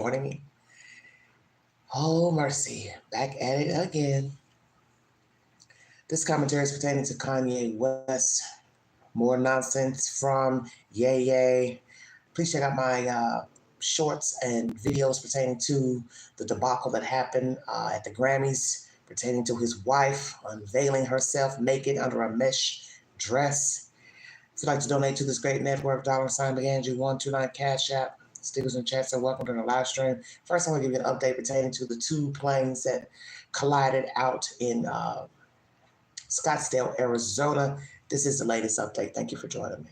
joining me. Oh, mercy. Back at it again. This commentary is pertaining to Kanye West. More nonsense from Yay Yay. Please check out my shorts and videos pertaining to the debacle that happened at the Grammys, pertaining to his wife unveiling herself naked under a mesh dress. If you'd like to donate to this great network, $Angie129 Cash App. Stickers and chats are welcome during the live stream. First, I want to give you an update pertaining to the two planes that collided out in Scottsdale, Arizona. This is the latest update. Thank you for joining me.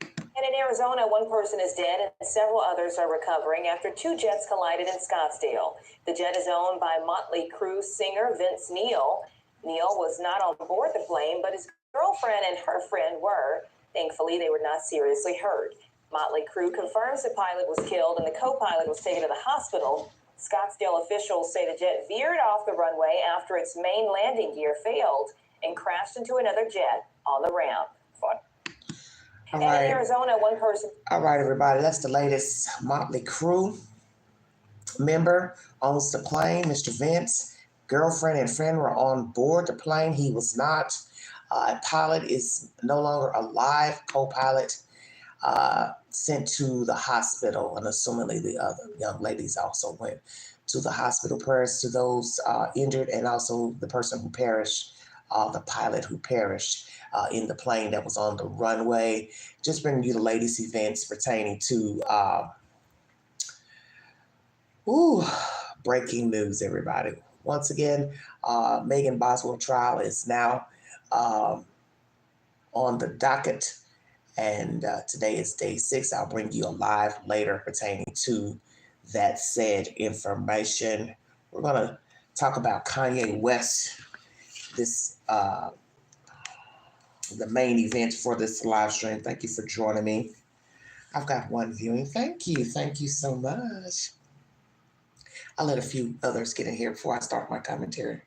And in Arizona, one person is dead and several others are recovering after two jets collided in Scottsdale. The jet is owned by Motley Crue singer Vince Neil. Neil was not on board the plane, but his girlfriend and her friend were. Thankfully, they were not seriously hurt. Motley Crue confirms the pilot was killed and the co-pilot was taken to the hospital. Scottsdale officials say the jet veered off the runway after its main landing gear failed and crashed into another jet on the ramp. All and right. In Arizona, one person... All right, everybody, that's the latest. Motley Crue member owns the plane, Mr. Vince. Girlfriend and friend were on board the plane. He was not. Pilot is no longer alive. Co-pilot sent to the hospital, and assumingly the other young ladies also went to the hospital. Prayers to those injured and also the person who perished, the pilot who perished in the plane that was on the runway. Just bringing you the latest events pertaining to breaking news, everybody. Once again, Megan Boswell trial is now on the docket, and today is day 6. I'll bring you a live later pertaining to that said information. We're going to talk about Kanye West, this the main event for this live stream. Thank you for joining me. I've got one viewing. Thank you so much. I'll let a few others get in here before I start my commentary.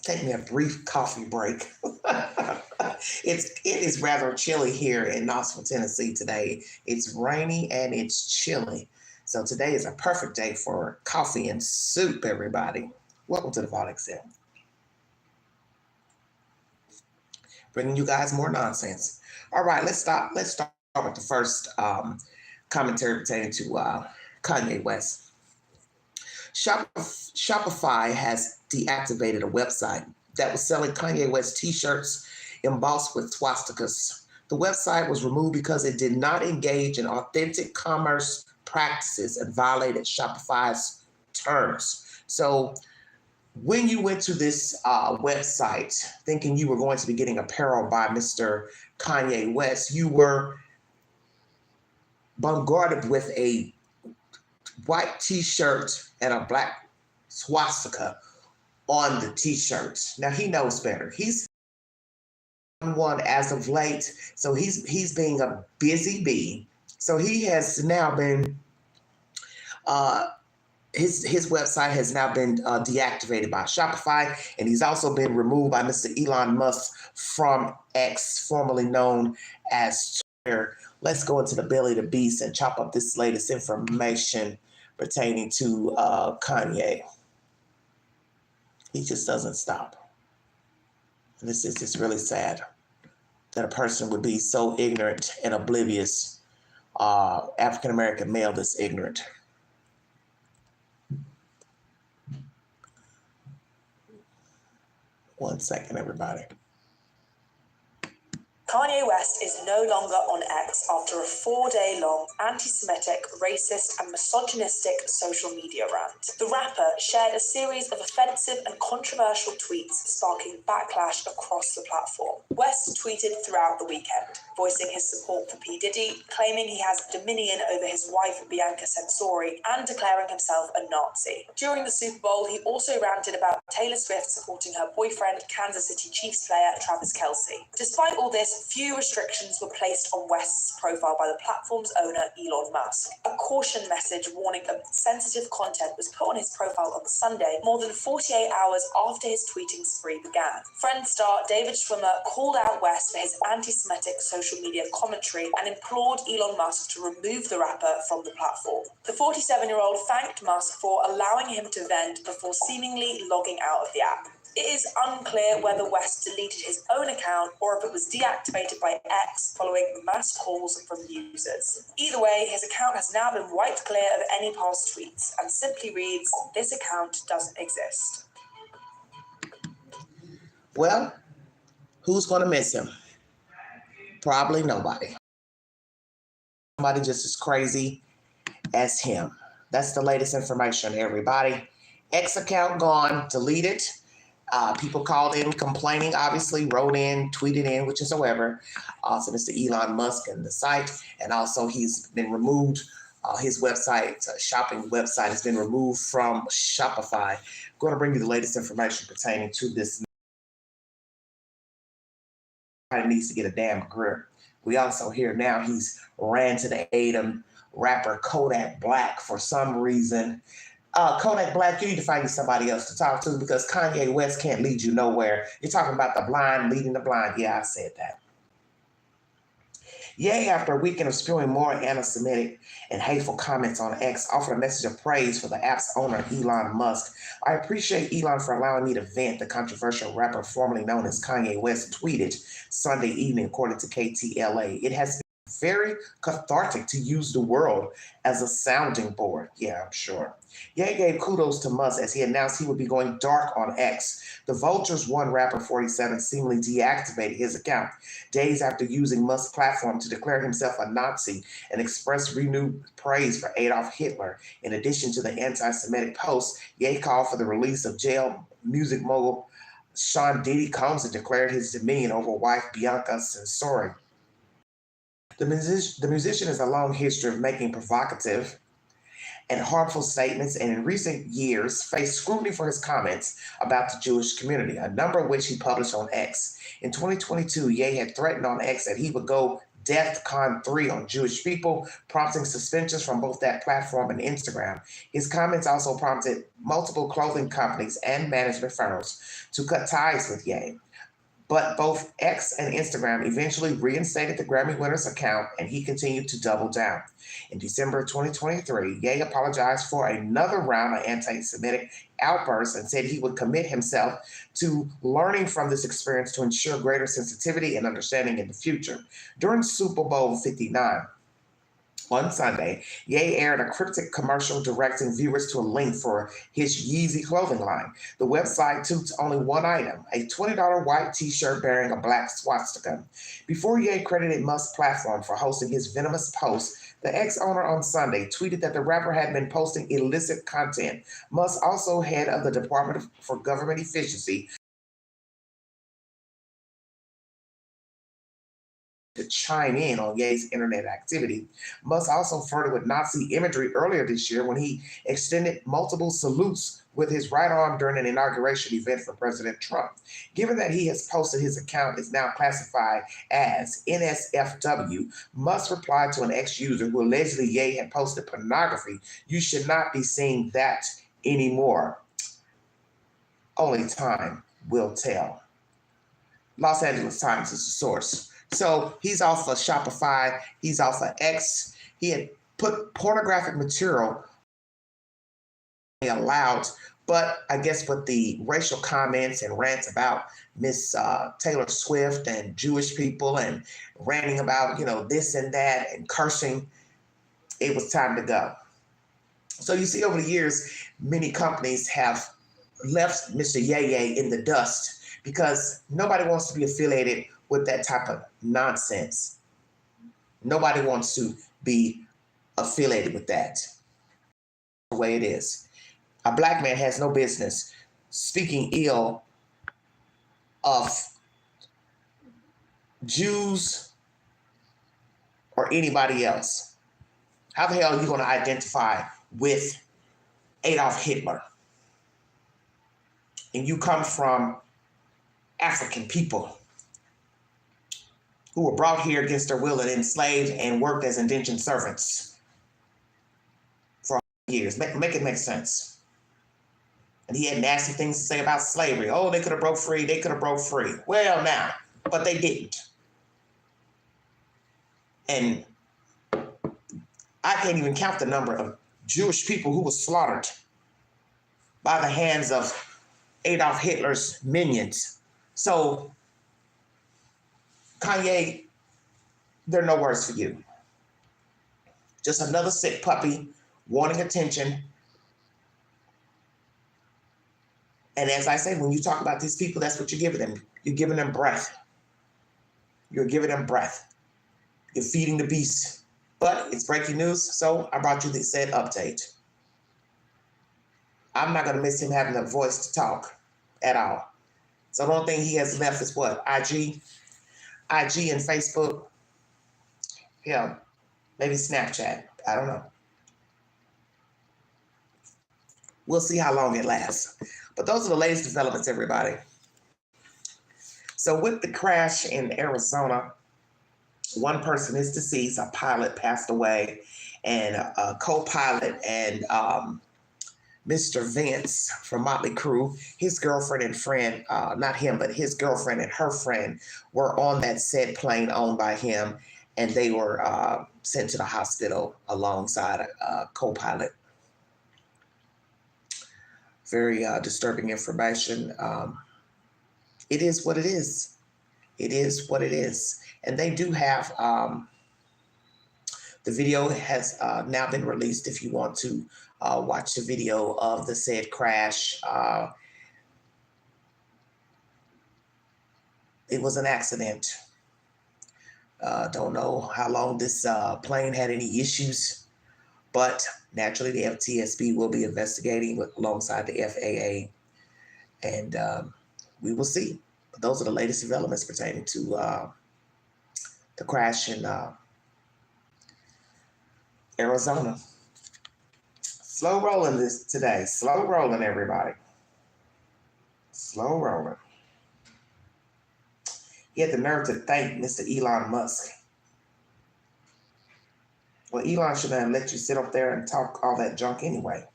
Take me a brief coffee break. It is rather chilly here in Knoxville, Tennessee today. It's rainy and it's chilly. So today is a perfect day for coffee and soup, everybody. Welcome to the Vault Excel. Bringing you guys more nonsense. All right, let's start with the first commentary pertaining to Kanye West. Shopify has deactivated a website that was selling Kanye West t-shirts embossed with swastikas. The website was removed because it did not engage in authentic commerce practices and violated Shopify's terms. So when you went to this website thinking you were going to be getting apparel by Mr. Kanye West, you were bombarded with a white t-shirt and a black swastika on the t-shirt. Now he knows better. He's one as of late, so he's being a busy bee. So he has now been his website has now been deactivated by Shopify, and he's also been removed by Mr. Elon Musk from X, formerly known as Twitter. Let's go into the belly of the beast and chop up this latest information pertaining to Kanye. He just doesn't stop. And this is just really sad that a person would be so ignorant and oblivious, African-American male that's ignorant. One second, everybody. Kanye West is no longer on X after a 4-day-long anti-Semitic, racist, and misogynistic social media rant. The rapper shared a series of offensive and controversial tweets, sparking backlash across the platform. West tweeted throughout the weekend, voicing his support for P. Diddy, claiming he has dominion over his wife Bianca Censori, and declaring himself a Nazi. During the Super Bowl, he also ranted about Taylor Swift supporting her boyfriend, Kansas City Chiefs player Travis Kelce. Despite all this, few restrictions were placed on West's profile by the platform's owner, Elon Musk. A caution message warning of sensitive content was put on his profile on Sunday, more than 48 hours after his tweeting spree began. Friends star David Schwimmer called out West for his anti-Semitic social media commentary and implored Elon Musk to remove the rapper from the platform. The 47-year-old thanked Musk for allowing him to vent before seemingly logging out of the app. It is unclear whether West deleted his own account or if it was deactivated by X following mass calls from users. Either way, his account has now been wiped clear of any past tweets and simply reads, "This account doesn't exist." Well, who's going to miss him? Probably nobody. Somebody just as crazy as him. That's the latest information, everybody. X account gone, deleted. People called in complaining, obviously, wrote in, tweeted in, which is however. So Mr. Elon Musk and the site. And also he's been removed. His website, shopping website, has been removed from Shopify. I'm going to bring you the latest information pertaining to this. Needs to get a damn grip. We also hear now he's ran to the aid of rapper Kodak Black for some reason. Kodak Black, you need to find you somebody else to talk to because Kanye West can't lead you nowhere. You're talking about the blind leading the blind. Yeah, I said that. Ye, after a weekend of spewing more anti-Semitic and hateful comments on X, offered a message of praise for the app's owner, Elon Musk. "I appreciate Elon for allowing me to vent," the controversial rapper formerly known as Kanye West tweeted Sunday evening, according to KTLA. "It has been very cathartic to use the world as a sounding board." Yeah, I'm sure. Ye gave kudos to Musk as he announced he would be going dark on X. The Vulture's One rapper 47 seemingly deactivated his account days after using Musk's platform to declare himself a Nazi and express renewed praise for Adolf Hitler. In addition to the anti-Semitic posts, Ye called for the release of jail music mogul Sean Diddy Combs and declared his dominion over wife Bianca Censori. The musician has a long history of making provocative and harmful statements, and in recent years faced scrutiny for his comments about the Jewish community, a number of which he published on X. In 2022, Ye had threatened on X that he would go DEFCON 3 on Jewish people, prompting suspensions from both that platform and Instagram. His comments also prompted multiple clothing companies and management firms to cut ties with Ye. But both X and Instagram eventually reinstated the Grammy winner's account, and he continued to double down. In December 2023, Ye apologized for another round of anti-Semitic outbursts and said he would commit himself to learning from this experience to ensure greater sensitivity and understanding in the future. During Super Bowl 59, on Sunday, Ye aired a cryptic commercial directing viewers to a link for his Yeezy clothing line. The website toots only one item, a $20 white t-shirt bearing a black swastika. Before Ye credited Musk's platform for hosting his venomous post, the ex-owner on Sunday tweeted that the rapper had been posting illicit content. Musk, also head of the Department for Government Efficiency, to chime in on Ye's internet activity. Musk also flirted with Nazi imagery earlier this year when he extended multiple salutes with his right arm during an inauguration event for President Trump. Given that he has posted his account is now classified as NSFW, Musk replied to an ex-user who allegedly Ye had posted pornography, "You should not be seeing that anymore. Only time will tell." Los Angeles Times is the source. So he's off of Shopify. He's off of X. He had put pornographic material allowed, but I guess with the racial comments and rants about Miss Taylor Swift and Jewish people and ranting about, this and that and cursing, it was time to go. So you see over the years, many companies have left Mr. Ye in the dust because nobody wants to be affiliated with that type of nonsense. Nobody wants to be affiliated with that. The way it is. A black man has no business speaking ill of Jews or anybody else. How the hell are you going to identify with Adolf Hitler? And you come from African people. who were brought here against their will and enslaved and worked as indentured servants for years. Make it make sense. And he had nasty things to say about slavery. Oh, they could have broke free. They could have broke free. Well, now, but they didn't. And I can't even count the number of Jewish people who were slaughtered by the hands of Adolf Hitler's minions. So, Kanye, there are no words for you. Just another sick puppy wanting attention. And as I say, when you talk about these people, that's what you're giving them. You're giving them breath. You're giving them breath. You're feeding the beast. But it's breaking news, so I brought you the said update. I'm not going to miss him having a voice to talk at all. So the only thing he has left is what? IG and Facebook. Yeah, maybe Snapchat. I don't know. We'll see how long it lasts. But those are the latest developments, everybody. So with the crash in Arizona, one person is deceased, a pilot passed away, and a co-pilot and Mr. Vince from Motley Crue, his girlfriend and friend, not him, but his girlfriend and her friend were on that said plane owned by him, and they were sent to the hospital alongside a co-pilot. Very disturbing information. It is what it is. It is what it is. And they do have, the video has now been released if you want to watch the video of the said crash. It was an accident. Don't know how long this plane had any issues, but naturally the FTSB will be investigating alongside the FAA, and we will see. But those are the latest developments pertaining to the crash in Arizona. Slow rolling this today. Slow rolling, everybody. Slow rolling. He had the nerve to thank Mr. Elon Musk. Well, Elon shouldn't have let you sit up there and talk all that junk anyway.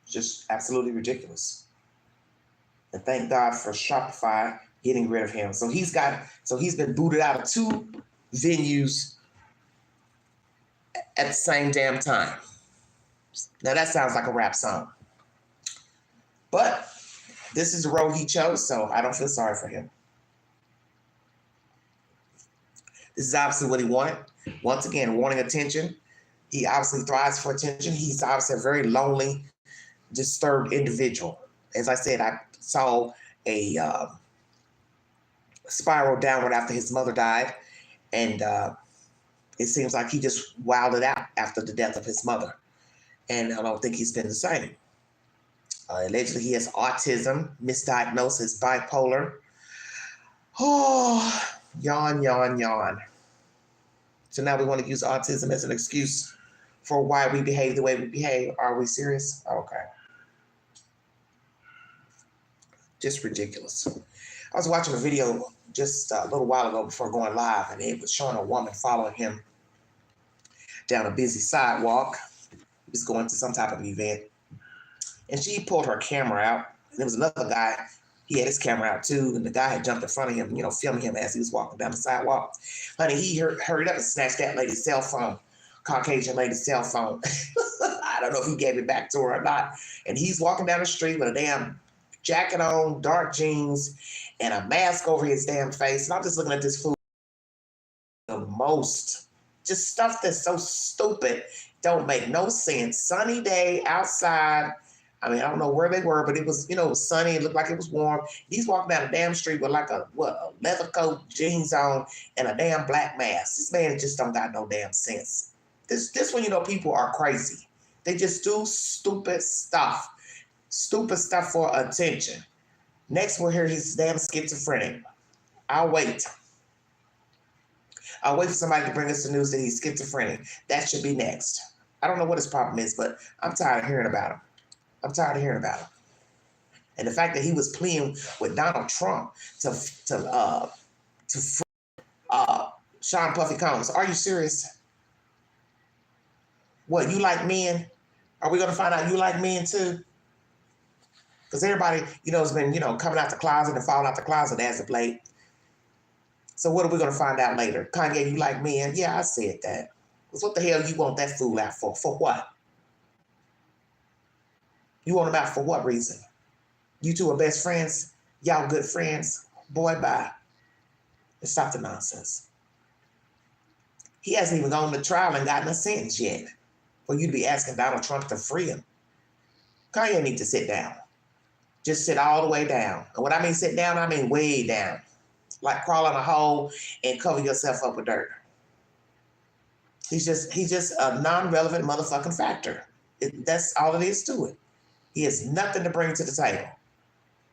Just absolutely ridiculous. And thank God for Shopify getting rid of him. So he's been booted out of 2 venues at the same damn time. Now that sounds like a rap song. But this is the road he chose, so I don't feel sorry for him. This is obviously what he wanted. Once again, wanting attention. He obviously thrives for attention. He's obviously a very lonely, disturbed individual. As I said, I saw a spiral downward after his mother died, and it seems like he just wilded out after the death of his mother. And I don't think he's been the same. Allegedly, he has autism, misdiagnosis, bipolar. Oh, yawn, yawn, yawn. So now we want to use autism as an excuse for why we behave the way we behave. Are we serious? Okay. Just ridiculous. I was watching a video just a little while ago before going live, and it was showing a woman following him down a busy sidewalk. He was going to some type of event. And she pulled her camera out. And there was another guy, he had his camera out too, and the guy had jumped in front of him, filming him as he was walking down the sidewalk. Honey, he hurried up and snatched that lady's cell phone, Caucasian lady's cell phone. I don't know if he gave it back to her or not. And he's walking down the street with a damn jacket on, dark jeans, and a mask over his damn face. And I'm just looking at this fool. The most, just stuff that's so stupid, don't make no sense. Sunny day outside. I mean, I don't know where they were, but it was, it was sunny. It looked like it was warm. He's walking down a damn street with like a leather coat, jeans on, and a damn black mask. This man just don't got no damn sense. This when people are crazy. They just do stupid stuff. Stupid stuff for attention. Next, we'll hear he's damn schizophrenic. I'll wait. I'll wait for somebody to bring us the news that he's schizophrenic. That should be next. I don't know what his problem is, but I'm tired of hearing about him. And the fact that he was pleading with Donald Trump to to Sean Puffy Combs. Are you serious? What, you like men? Are we going to find out you like men too? Because everybody, has been, coming out the closet and falling out the closet as of late. So what are we going to find out later? Kanye, you like men? Yeah, I said that. Because what the hell you want that fool out for? For what? You want him out for what reason? You two are best friends? Y'all good friends? Boy, bye. And stop the nonsense. He hasn't even gone to trial and gotten a sentence yet for you to be asking Donald Trump to free him. Kanye need to sit down. Just sit all the way down. And when I mean sit down, I mean way down. Like crawl in a hole and cover yourself up with dirt. He's just a non-relevant motherfucking factor. That's all it is to it. He has nothing to bring to the table.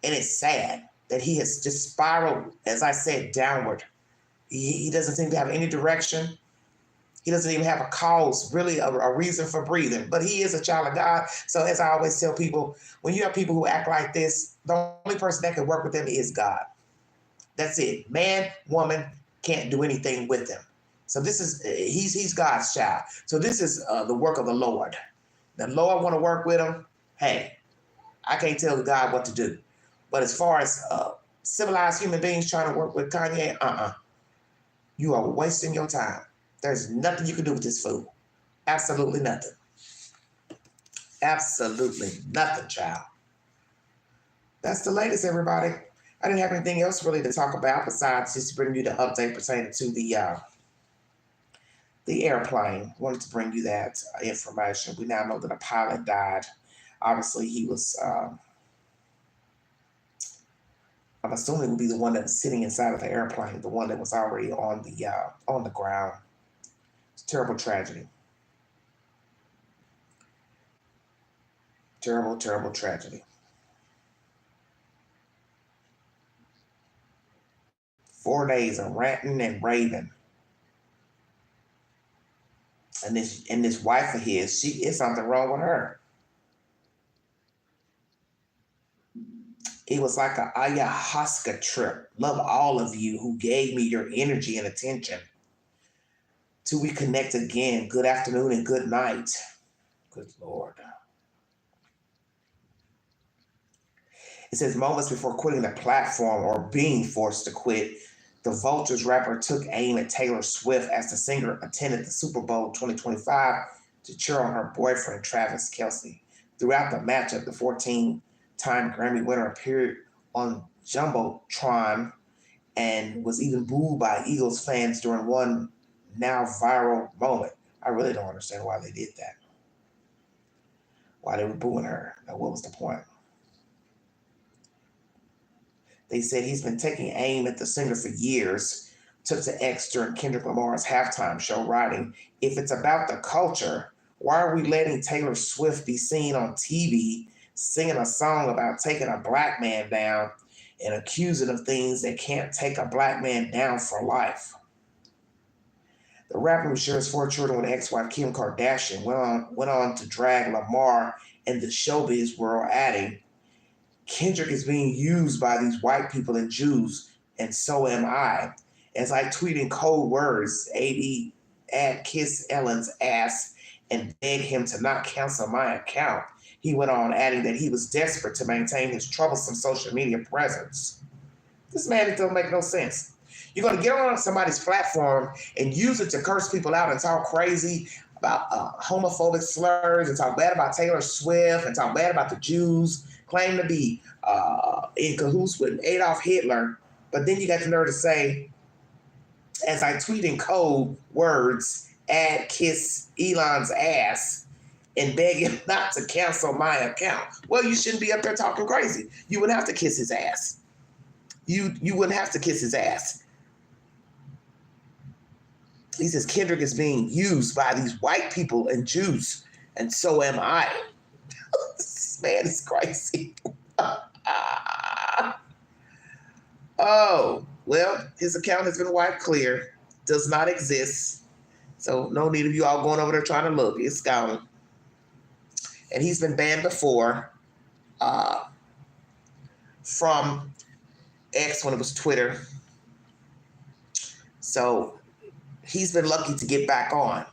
And it's sad that he has just spiraled, as I said, downward. He doesn't seem to have any direction. He doesn't even have a cause, really a reason for breathing. But he is a child of God. So as I always tell people, when you have people who act like this, the only person that can work with them is God. That's it. Man, woman can't do anything with them. So he's God's child. So this is the work of the Lord. The Lord want to work with him. Hey, I can't tell God what to do. But as far as civilized human beings trying to work with Kanye, you are wasting your time. There's nothing you can do with this fool. Absolutely nothing. Absolutely nothing, child. That's the latest, everybody. I didn't have anything else really to talk about besides just bring you the update pertaining to the airplane. Wanted to bring you that information. We now know that a pilot died. Obviously, he was, I'm assuming it would be the one that was sitting inside of the airplane, the one that was already on the ground. It's a terrible tragedy. Terrible, terrible tragedy. 4 days of ranting and raving. And this wife of his, it's something wrong with her. It was like a ayahuasca trip. Love all of you who gave me your energy and attention. Till we connect again. Good afternoon and good night. Good Lord. It says moments before quitting the platform or being forced to quit, the Vultures rapper took aim at Taylor Swift as the singer attended the Super Bowl 2025 to cheer on her boyfriend, Travis Kelce. Throughout the matchup, the 14-time Grammy winner appeared on Jumbotron and was even booed by Eagles fans during one now viral moment. I really don't understand why they did that. Why they were booing her. Now, what was the point? They said he's been taking aim at the singer for years, took to X during Kendrick Lamar's halftime show, writing, "If it's about the culture, why are we letting Taylor Swift be seen on TV singing a song about taking a black man down and accusing of things that can't take a black man down for life?" The rapper, who shares 4 children with ex-wife Kim Kardashian, went on to drag Lamar in the showbiz world, adding, "Kendrick is being used by these white people and Jews, and so am I. As I tweet in code words, add kiss Ellen's ass and beg him to not cancel my account." He went on, adding that he was desperate to maintain his troublesome social media presence. This man, it don't make no sense. You're going to get on somebody's platform and use it to curse people out and talk crazy about homophobic slurs and talk bad about Taylor Swift and talk bad about the Jews, claim to be in cahoots with Adolf Hitler, but then you got the nerve to say, as I tweet in code words, add kiss Elon's ass and beg him not to cancel my account. Well, you shouldn't be up there talking crazy. You wouldn't have to kiss his ass. You wouldn't have to kiss his ass. He says Kendrick is being used by these white people and Jews, and so am I. This man is crazy. Oh, well, his account has been wiped clear. Does not exist. So no need of you all going over there trying to look. It's gone. And he's been banned before from X when it was Twitter. So he's been lucky to get back on.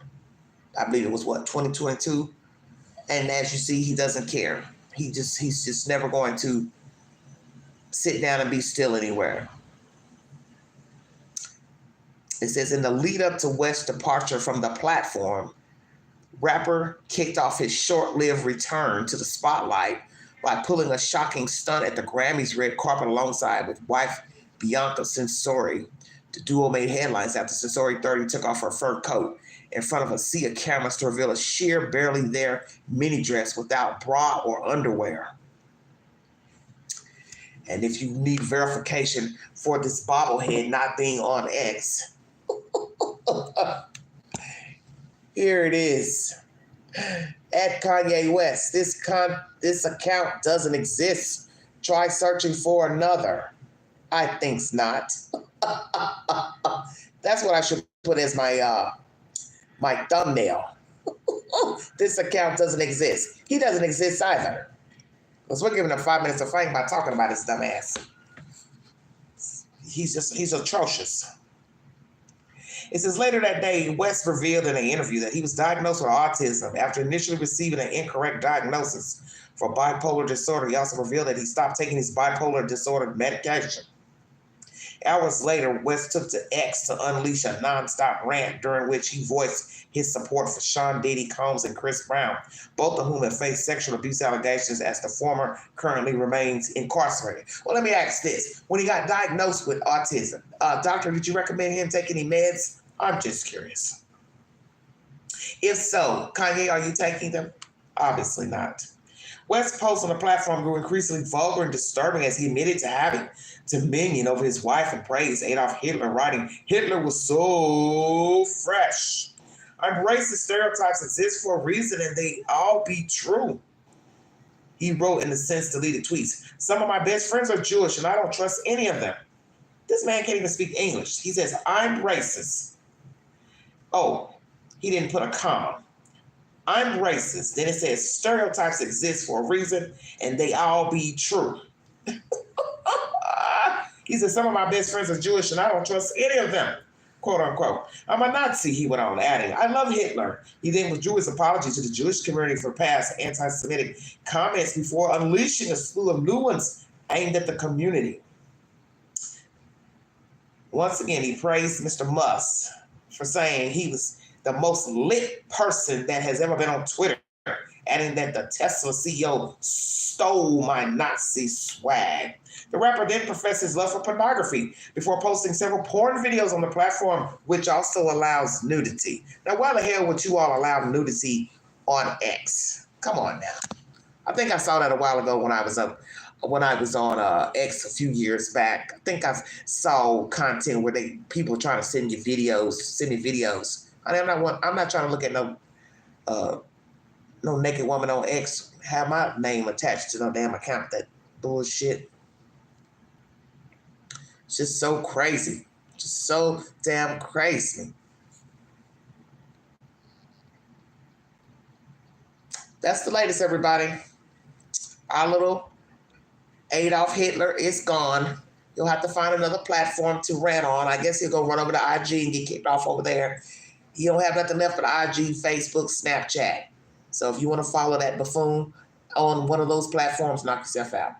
I believe it was 2022. And as you see, he doesn't care. He's just never going to sit down and be still anywhere. It says, in the lead up to West's departure from the platform, rapper kicked off his short-lived return to the spotlight by pulling a shocking stunt at the Grammys red carpet alongside with wife Bianca Censori. The duo made headlines after Censori 30 took off her fur coat in front of a sea of cameras to reveal a sheer, barely there mini dress without bra or underwear. And if you need verification for this bobblehead not being on X, here it is. At Kanye West, this account doesn't exist. Try searching for another. I think's not. That's what I should put as my thumbnail. This account doesn't exist. He doesn't exist either. Because we're giving him 5 minutes of fame by talking about his dumb ass. He's atrocious. It says later that day, West revealed in an interview that he was diagnosed with autism after initially receiving an incorrect diagnosis for bipolar disorder. He also revealed that he stopped taking his bipolar disorder medication. Hours later, West took to X to unleash a nonstop rant during which he voiced his support for Sean Diddy Combs and Chris Brown, both of whom have faced sexual abuse allegations as the former currently remains incarcerated. Well, let me ask this. When he got diagnosed with autism, doctor, did you recommend him take any meds? I'm just curious. If so, Kanye, are you taking them? Obviously not. West's post on the platform grew increasingly vulgar and disturbing as he admitted to having dominion over his wife and praised Adolf Hitler, writing, "Hitler was so fresh. I'm racist stereotypes exist for a reason and they all be true." He wrote in the since deleted tweets, "Some of my best friends are Jewish and I don't trust any of them." This man can't even speak English. He says, "I'm racist." Oh, he didn't put a comma. "I'm racist." Then it says stereotypes exist for a reason and they all be true. He said, "Some of my best friends are Jewish and I don't trust any of them," quote unquote. "I'm a Nazi," he went on, adding, "I love Hitler." He then withdrew his apology to the Jewish community for past anti-Semitic comments before unleashing a slew of new ones aimed at the community. Once again, he praised Mr. Musk for saying he was the most lit person that has ever been on Twitter, adding that the Tesla CEO stole my Nazi swag. The rapper then professed his love for pornography before posting several porn videos on the platform, which also allows nudity. Now, why the hell would you all allow nudity on X? Come on now. I think I saw that a while ago when I was on X a few years back. I think I saw content where people were trying to send me videos. I'm not trying to look at no naked woman on X, have my name attached to no damn account. That bullshit. It's just so crazy. Just so damn crazy. That's the latest, everybody. Our little Adolf Hitler is gone. You'll have to find another platform to rant on. I guess he'll go run over to IG and get kicked off over there. He don't have nothing left but IG, Facebook, Snapchat. So if you want to follow that buffoon on one of those platforms, knock yourself out.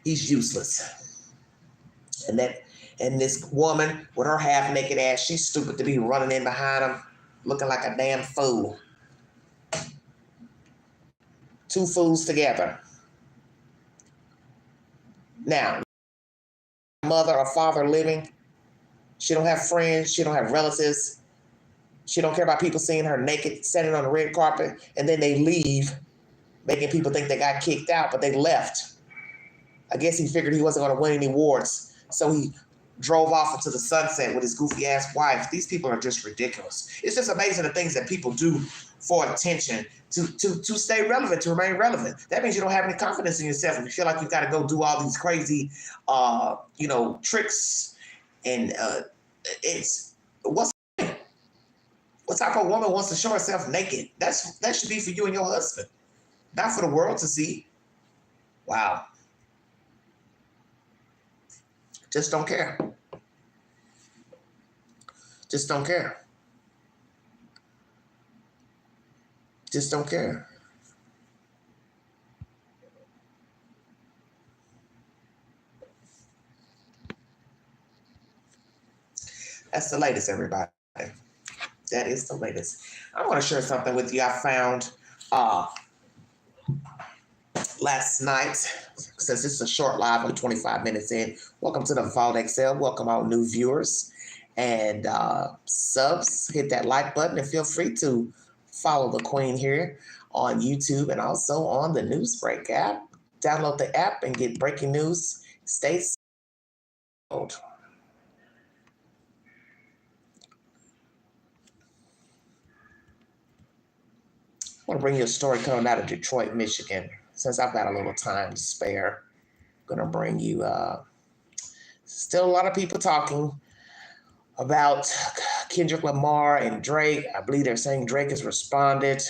He's useless. And this woman with her half-naked ass, she's stupid to be running in behind him, looking like a damn fool. Two fools together. Now, mother or father living, she don't have friends, she don't have relatives. She don't care about people seeing her naked, standing on the red carpet, and then they leave, making people think they got kicked out, but they left. I guess he figured he wasn't going to win any awards, so he drove off into the sunset with his goofy-ass wife. These people are just ridiculous. It's just amazing the things that people do for attention, to stay relevant, to remain relevant. That means you don't have any confidence in yourself. If you feel like you've got to go do all these crazy, tricks, and what type of woman wants to show herself naked? That should be for you and your husband, not for the world to see. Wow. Just don't care. Just don't care. Just don't care. That's the latest, everybody. That is the latest. I want to share something with you. I found last night, since this is a short live, I'm 25 minutes in. Welcome to the Vault XL. Welcome all new viewers and subs. Hit that like button and feel free to follow the Queen here on YouTube and also on the Newsbreak app. Download the app and get breaking news. Stay safe. I want to bring you a story coming out of Detroit, Michigan. Since I've got a little time to spare, I'm going to bring you still a lot of people talking about Kendrick Lamar and Drake. I believe they're saying Drake has responded.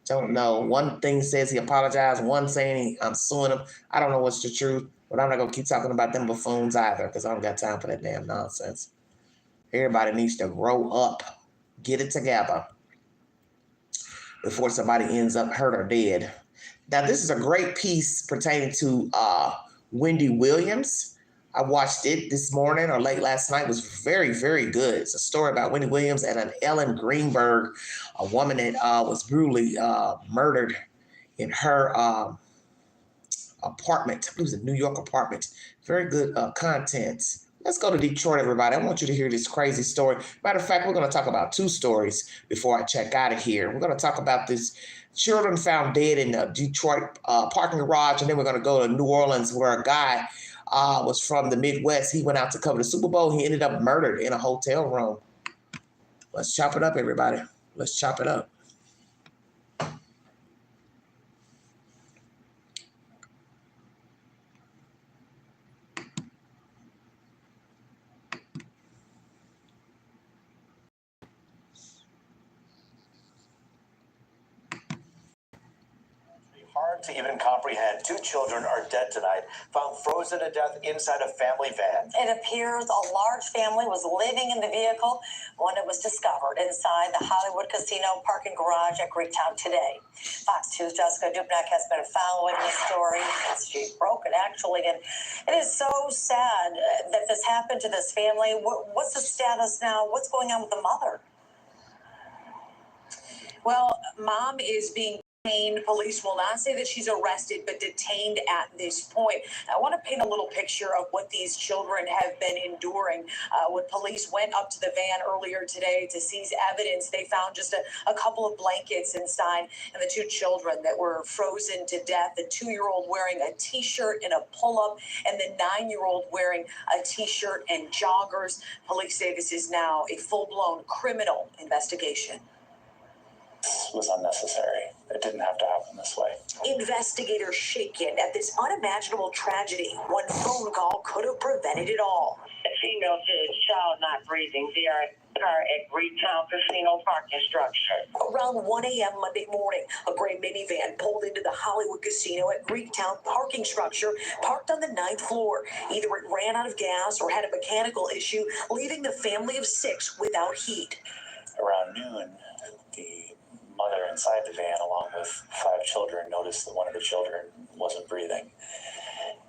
Don't know. One thing says he apologized. One saying I'm suing him. I don't know what's the truth, but I'm not going to keep talking about them buffoons either because I don't got time for that damn nonsense. Everybody needs to grow up, get it together before somebody ends up hurt or dead. Now, this is a great piece pertaining to Wendy Williams. I watched it this morning or late last night. It was very, very good. It's a story about Wendy Williams and an Ellen Greenberg, a woman that was brutally murdered in her apartment. It was a New York apartment. Very good content. Let's go to Detroit, everybody. I want you to hear this crazy story. Matter of fact, we're going to talk about two stories before I check out of here. We're going to talk about this children found dead in a Detroit parking garage, and then we're going to go to New Orleans where a guy was from the Midwest. He went out to cover the Super Bowl. He ended up murdered in a hotel room. Let's chop it up, everybody. Let's chop it up. Hard to even comprehend. Two children are dead tonight, found frozen to death inside a family van. It appears a large family was living in the vehicle when it was discovered inside the Hollywood Casino parking garage at Greektown today. Fox 2's Jessica Dubnak has been following this story since she broke it, actually, and it is so sad that this happened to this family. What's the status now? What's going on with the mother? Well, mom is being detained. Police will not say that she's arrested, but detained at this point. I want to paint a little picture of what these children have been enduring. When police went up to the van earlier today to seize evidence, they found just a couple of blankets inside, and the two children that were frozen to death, the 2-year-old wearing a T-shirt and a pull-up, and the 9-year-old wearing a T-shirt and joggers. Police say this is now a full-blown criminal investigation. Was unnecessary. It didn't have to happen this way. Investigators shaken at this unimaginable tragedy. One phone call could have prevented it all. A female said child not breathing. They are in a car at Greektown Casino parking structure. Around 1 a.m. Monday morning, a gray minivan pulled into the Hollywood Casino at Greektown parking structure, parked on the 9th floor. Either it ran out of gas or had a mechanical issue, leaving the family of 6 without heat. Around noon, the mother inside the van, along with 5 children, noticed that one of the children wasn't breathing.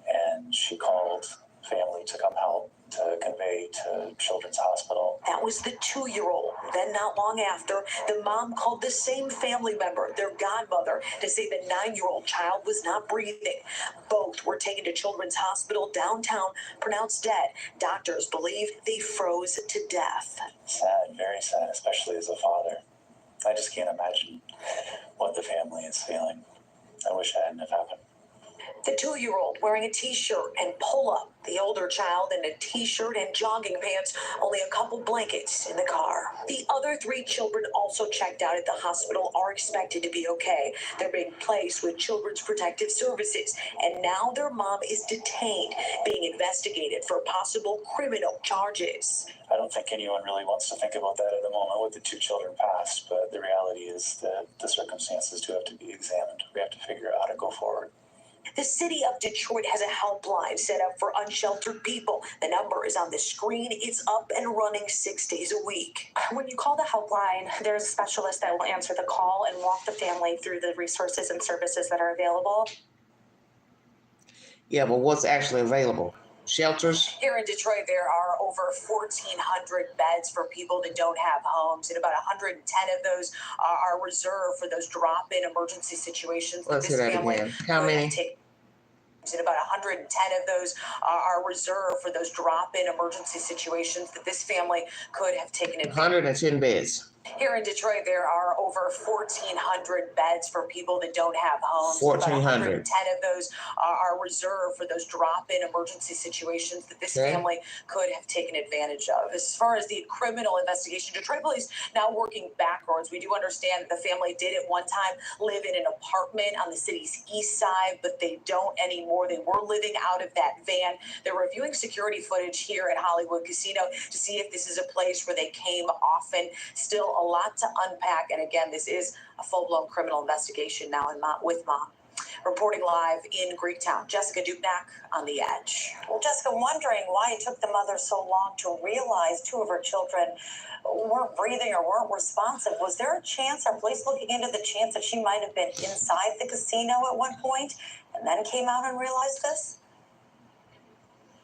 And she called family to come help to convey to Children's Hospital. That was the 2-year-old. Then not long after, the mom called the same family member, their godmother, to say the 9-year-old child was not breathing. Both were taken to Children's Hospital downtown, pronounced dead. Doctors believe they froze to death. Sad, very sad, especially as a father. I just can't imagine what the family is feeling. I wish that hadn't have happened. The 2-year-old wearing a T-shirt and pull-up. The older child in a T-shirt and jogging pants. Only a couple blankets in the car. The other 3 children also checked out at the hospital are expected to be okay. They're being placed with Children's Protective Services. And now their mom is detained, being investigated for possible criminal charges. I don't think anyone really wants to think about that at the moment with the 2 children passed, but the reality is that the circumstances do have to be examined. We have to figure out how to go forward. The city of Detroit has a helpline set up for unsheltered people. The number is on the screen. It's up and running 6 days a week. When you call the helpline, there's a specialist that will answer the call and walk the family through the resources and services that are available. Yeah, but what's actually available? Shelters? Here in Detroit, there are over 1,400 beds for people that don't have homes, and about 110 of those are reserved for those drop-in emergency situations. Let's hear that again. How many? And about 110 of those are reserved for those drop-in emergency situations that this family could have taken advantage of. 110 beds. Here in Detroit, there are over 1,400 beds for people that don't have homes. 1,400. About 110 of those are reserved for those drop-in emergency situations that this family could have taken advantage of. As far as the criminal investigation, Detroit police now working backwards. We do understand that the family did at one time live in an apartment on the city's east side, but they don't anymore. They were living out of that van. They're reviewing security footage here at Hollywood Casino to see if this is a place where they came often. Still a lot to unpack, and again, this is a full-blown criminal investigation now with Mom. Reporting live in Greektown, Jessica Dupnack on The Edge. Well, Jessica, wondering why it took the mother so long to realize two of her children weren't breathing or weren't responsive. Was there a chance, are police looking into the chance that she might have been inside the casino at one point and then came out and realized this?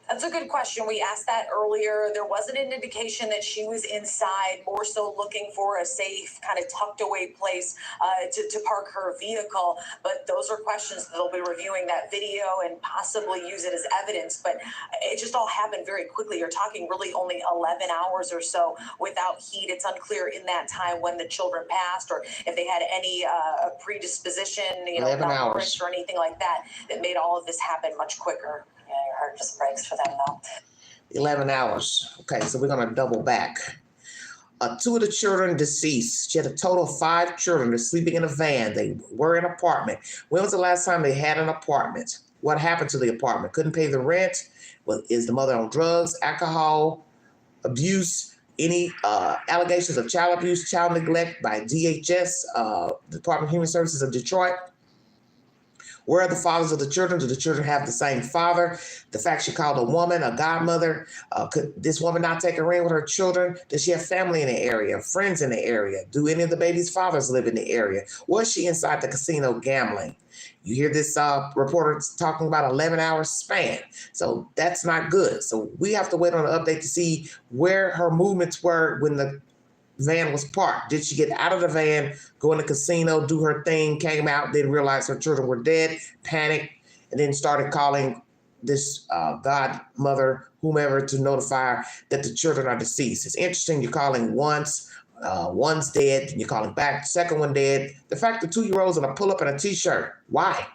That's a good question. We asked that earlier. There wasn't an indication that she was inside, more so looking for a safe, kind of tucked away place to park her vehicle. But those are questions that they'll be reviewing that video and possibly use it as evidence. But it just all happened very quickly. You're talking really only 11 hours or so without heat. It's unclear in that time when the children passed or if they had any predisposition, 11 hours or anything like that made all of this happen much quicker. Yeah, your heart just breaks for them, though. 11 hours. Okay, so we're going to double back. Two of the children deceased. She had a total of 5 children. They're sleeping in a van. They were in an apartment. When was the last time they had an apartment? What happened to the apartment? Couldn't pay the rent? Well, is the mother on drugs, alcohol, abuse, any allegations of child abuse, child neglect by DHS, Department of Human Services of Detroit? Where are the fathers of the children? Do the children have the same father? The fact she called a woman a godmother. Could this woman not take a ring with her children? Does she have family in the area, friends in the area? Do any of the baby's fathers live in the area? Was she inside the casino gambling? You hear this reporter talking about 11-hour span. So that's not good. So we have to wait on an update to see where her movements were when the van was parked. Did she get out of the van, go in the casino, do her thing, came out, then realized her children were dead, panicked, and then started calling this godmother, whomever, to notify her that the children are deceased? It's interesting. You're calling once, one's dead, and you're calling back, second one dead. The fact the 2-year-old's in a pull-up and a T-shirt. Why?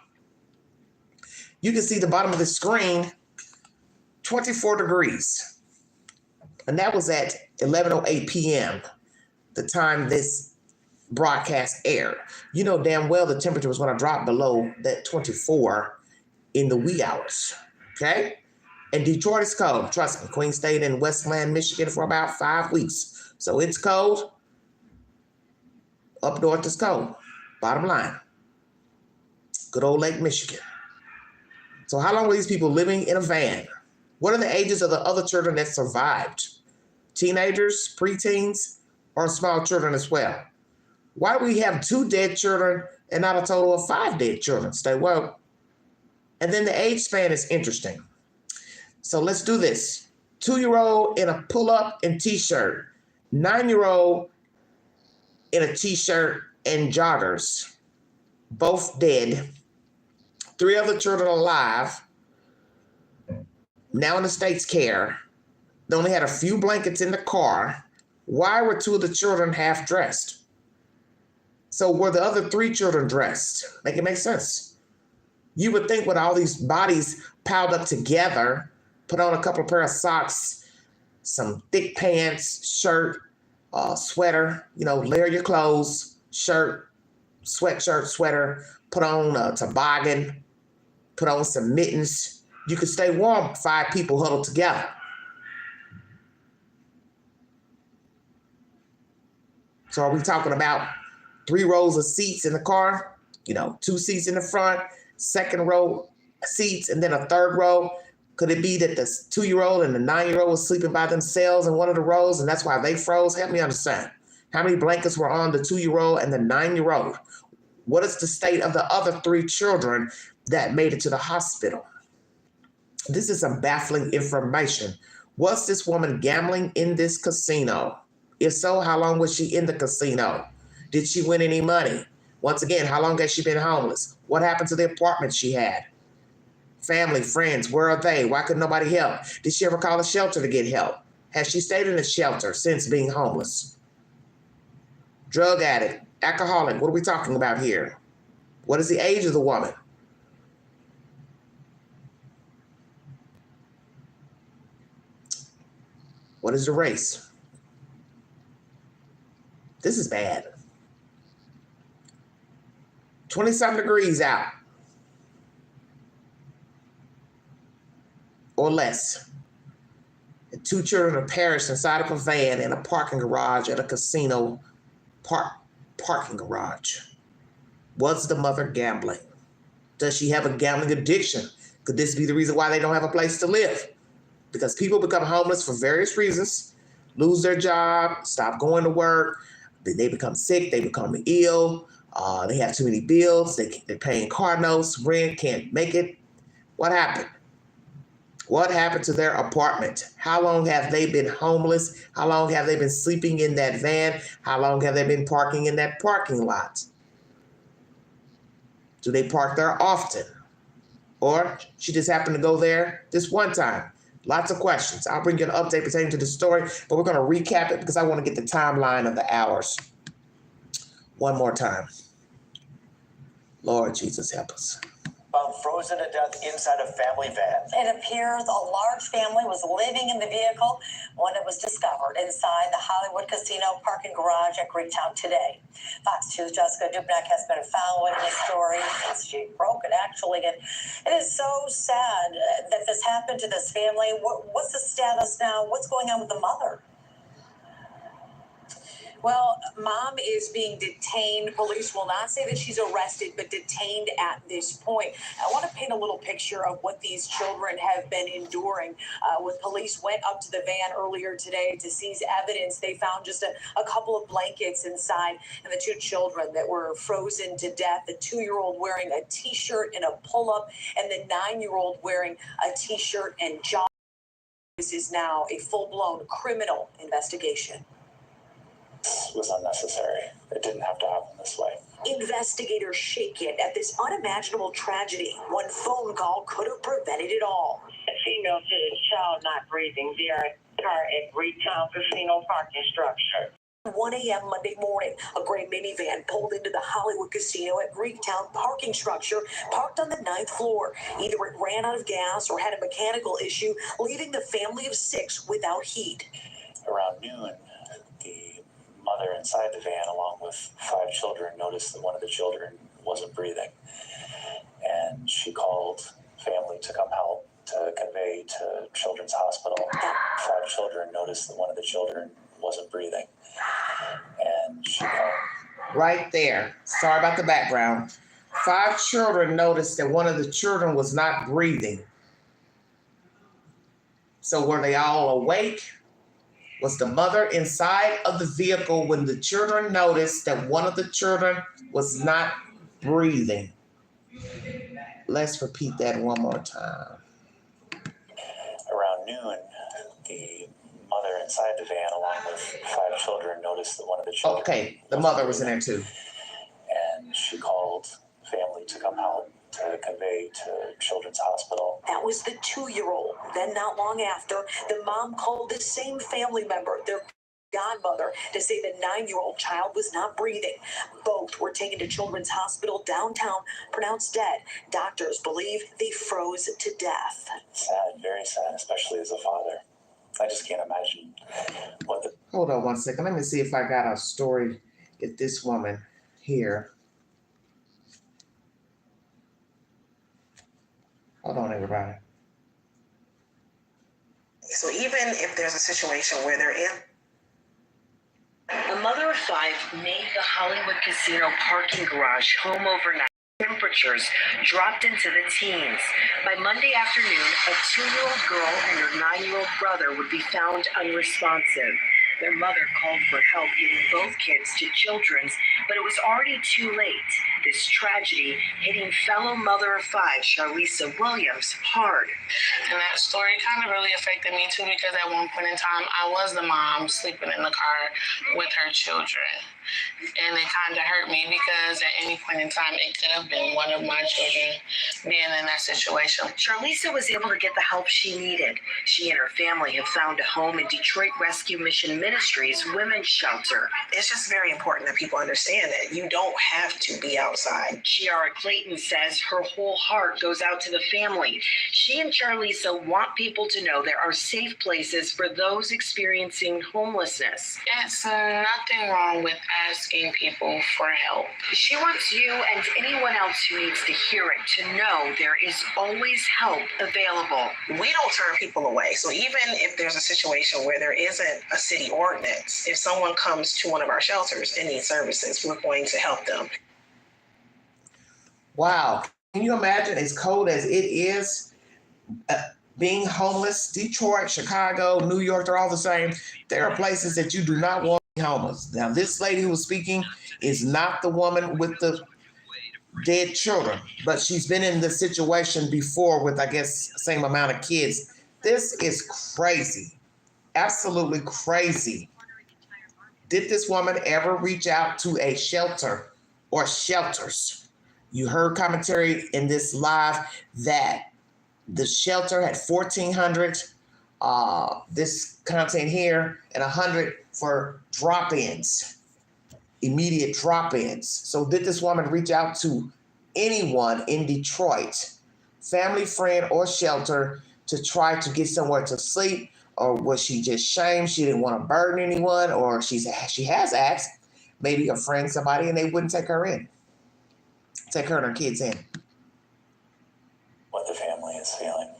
You can see the bottom of the screen, 24 degrees. And that was at 11:08 p.m., the time this broadcast aired. You know damn well the temperature was going to drop below that 24 in the wee hours, okay? And Detroit is cold. Trust me, Queen stayed in Westland, Michigan for about 5 weeks. So it's cold. Up north is cold. Bottom line. Good old Lake Michigan. So how long were these people living in a van? What are the ages of the other children that survived? Teenagers, preteens, or small children as well? Why do we have 2 dead children and not a total of 5 dead children? Stay woke. And then the age span is interesting. So let's do this. 2-year-old in a pull-up and T-shirt. 9-year-old in a T-shirt and joggers. Both dead. 3 other children alive. Now in the state's care. They only had a few blankets in the car. Why were 2 of the children half dressed? So were the other 3 children dressed? Make it make sense. You would think with all these bodies piled up together, put on a couple of pair of socks, some thick pants, shirt, sweater, layer your clothes, shirt, sweatshirt, sweater, put on a toboggan, put on some mittens. You could stay warm, 5 people huddled together. So are we talking about 3 rows of seats in the car? 2 seats in the front, second row seats and then a third row? Could it be that the 2-year-old and the 9-year-old was sleeping by themselves in one of the rows and that's why they froze? Help me understand. How many blankets were on the 2-year-old and the 9-year-old? What is the state of the other 3 children that made it to the hospital? This is some baffling information. Was this woman gambling in this casino? If so, how long was she in the casino? Did she win any money? Once again, how long has she been homeless? What happened to the apartment she had? Family, friends, where are they? Why could nobody help? Did she ever call a shelter to get help? Has she stayed in a shelter since being homeless? Drug addict, alcoholic, what are we talking about here? What is the age of the woman? What is the race? This is bad. 20-something degrees out. Or less. And 2 children are perished inside of a van in a parking garage at a casino parking garage. Was the mother gambling? Does she have a gambling addiction? Could this be the reason why they don't have a place to live? Because people become homeless for various reasons, lose their job, stop going to work, they become sick, they become ill, they have too many bills, they're paying car notes, rent, can't make it. What happened? What happened to their apartment? How long have they been homeless? How long have they been sleeping in that van? How long have they been parking in that parking lot? Do they park there often? Or she just happened to go there this one time? Lots of questions. I'll bring you an update pertaining to the story, but we're going to recap it because I want to get the timeline of the hours one more time. Lord Jesus, help us. Found frozen to death inside a family van. It appears a large family was living in the vehicle when it was discovered inside the Hollywood Casino parking garage at Greektown today. Fox 2's Jessica Dubnak has been following this story since she broke it, actually. And it is so sad that this happened to this family. What's the status now? What's going on with the mother? Well, mom is being detained. Police will not say that she's arrested, but detained at this point. I want to paint a little picture of what these children have been enduring. When police went up to the van earlier today to seize evidence, they found just a couple of blankets inside and the 2 children that were frozen to death. The 2-year-old wearing a T-shirt and a pull-up, and the 9-year-old wearing a T-shirt and joggers. This is now a full-blown criminal investigation. Was unnecessary. It didn't have to happen this way. Investigators shaken at this unimaginable tragedy. One phone call could have prevented it all. A female said child not breathing. They are car at Greektown Casino parking structure. 1 a.m. Monday morning, a gray minivan pulled into the Hollywood Casino at Greektown parking structure, parked on the 9th floor. Either it ran out of gas or had a mechanical issue, leaving the family of 6 without heat. Around noon, the mother inside the van, along with 5 children, noticed that one of the children wasn't breathing. And she called family to come help, to convey to Children's Hospital. 5 children noticed that one of the children wasn't breathing. And she called. Right there. Sorry about the background. 5 children noticed that one of the children was not breathing. So were they all awake? Was the mother inside of the vehicle when the children noticed that one of the children was not breathing? Let's repeat that one more time. Around noon, the mother inside the van, along with 5 children, noticed that one of the children. Okay, the mother was in there too. And she called family to come help, to convey to Children's Hospital. That was the 2-year-old. Then not long after, the mom called the same family member, their godmother, to say the 9-year-old child was not breathing. Both were taken to Children's Hospital downtown, pronounced dead. Doctors believe they froze to death. Sad, very sad, especially as a father. I just can't imagine what the... Hold on one second. Let me see if I got a story. Get this woman here. Hold on, everybody. So even if there's a situation where they're in. A mother of 5 made the Hollywood Casino parking garage home overnight. Temperatures dropped into the teens. By Monday afternoon, a 2-year-old girl and her 9-year-old brother would be found unresponsive. Their mother called for help getting both kids to Children's, but it was already too late. This tragedy hitting fellow mother of 5, Charlisa Williams, hard. And that story kind of really affected me too, because at one point in time, I was the mom sleeping in the car with her children. And it kind of hurt me because at any point in time, it could have been one of my children being in that situation. Charlisa was able to get the help she needed. She and her family have found a home in Detroit Rescue Mission Ministries Women's Shelter. It's just very important that people understand that you don't have to be outside. Chiara Clayton says her whole heart goes out to the family. She and Charlisa want people to know there are safe places for those experiencing homelessness. It's nothing wrong with asking people for help. She wants you and anyone else who needs to hear it to know there is always help available. We don't turn people away. So even if there's a situation where there isn't a city ordinance, if someone comes to one of our shelters and needs services, we're going to help them. Wow. Can you imagine, as cold as it is, being homeless? Detroit, Chicago, New York, they're all the same. There are places that you do not want to be homeless. Now, this lady who was speaking is not the woman with the dead children, but she's been in this situation before with, I guess, same amount of kids. This is crazy. Absolutely crazy. Did this woman ever reach out to a shelter or shelters? You heard commentary in this live that the shelter had 1,400, this content here, and 100 for drop-ins, immediate drop-ins. So did this woman reach out to anyone in Detroit, family, friend, or shelter, to try to get somewhere to sleep? Or was she just shamed? She didn't want to burden anyone, or she has asked maybe a friend, somebody, and they wouldn't take her in. Take her and her kids in. What the family is feeling.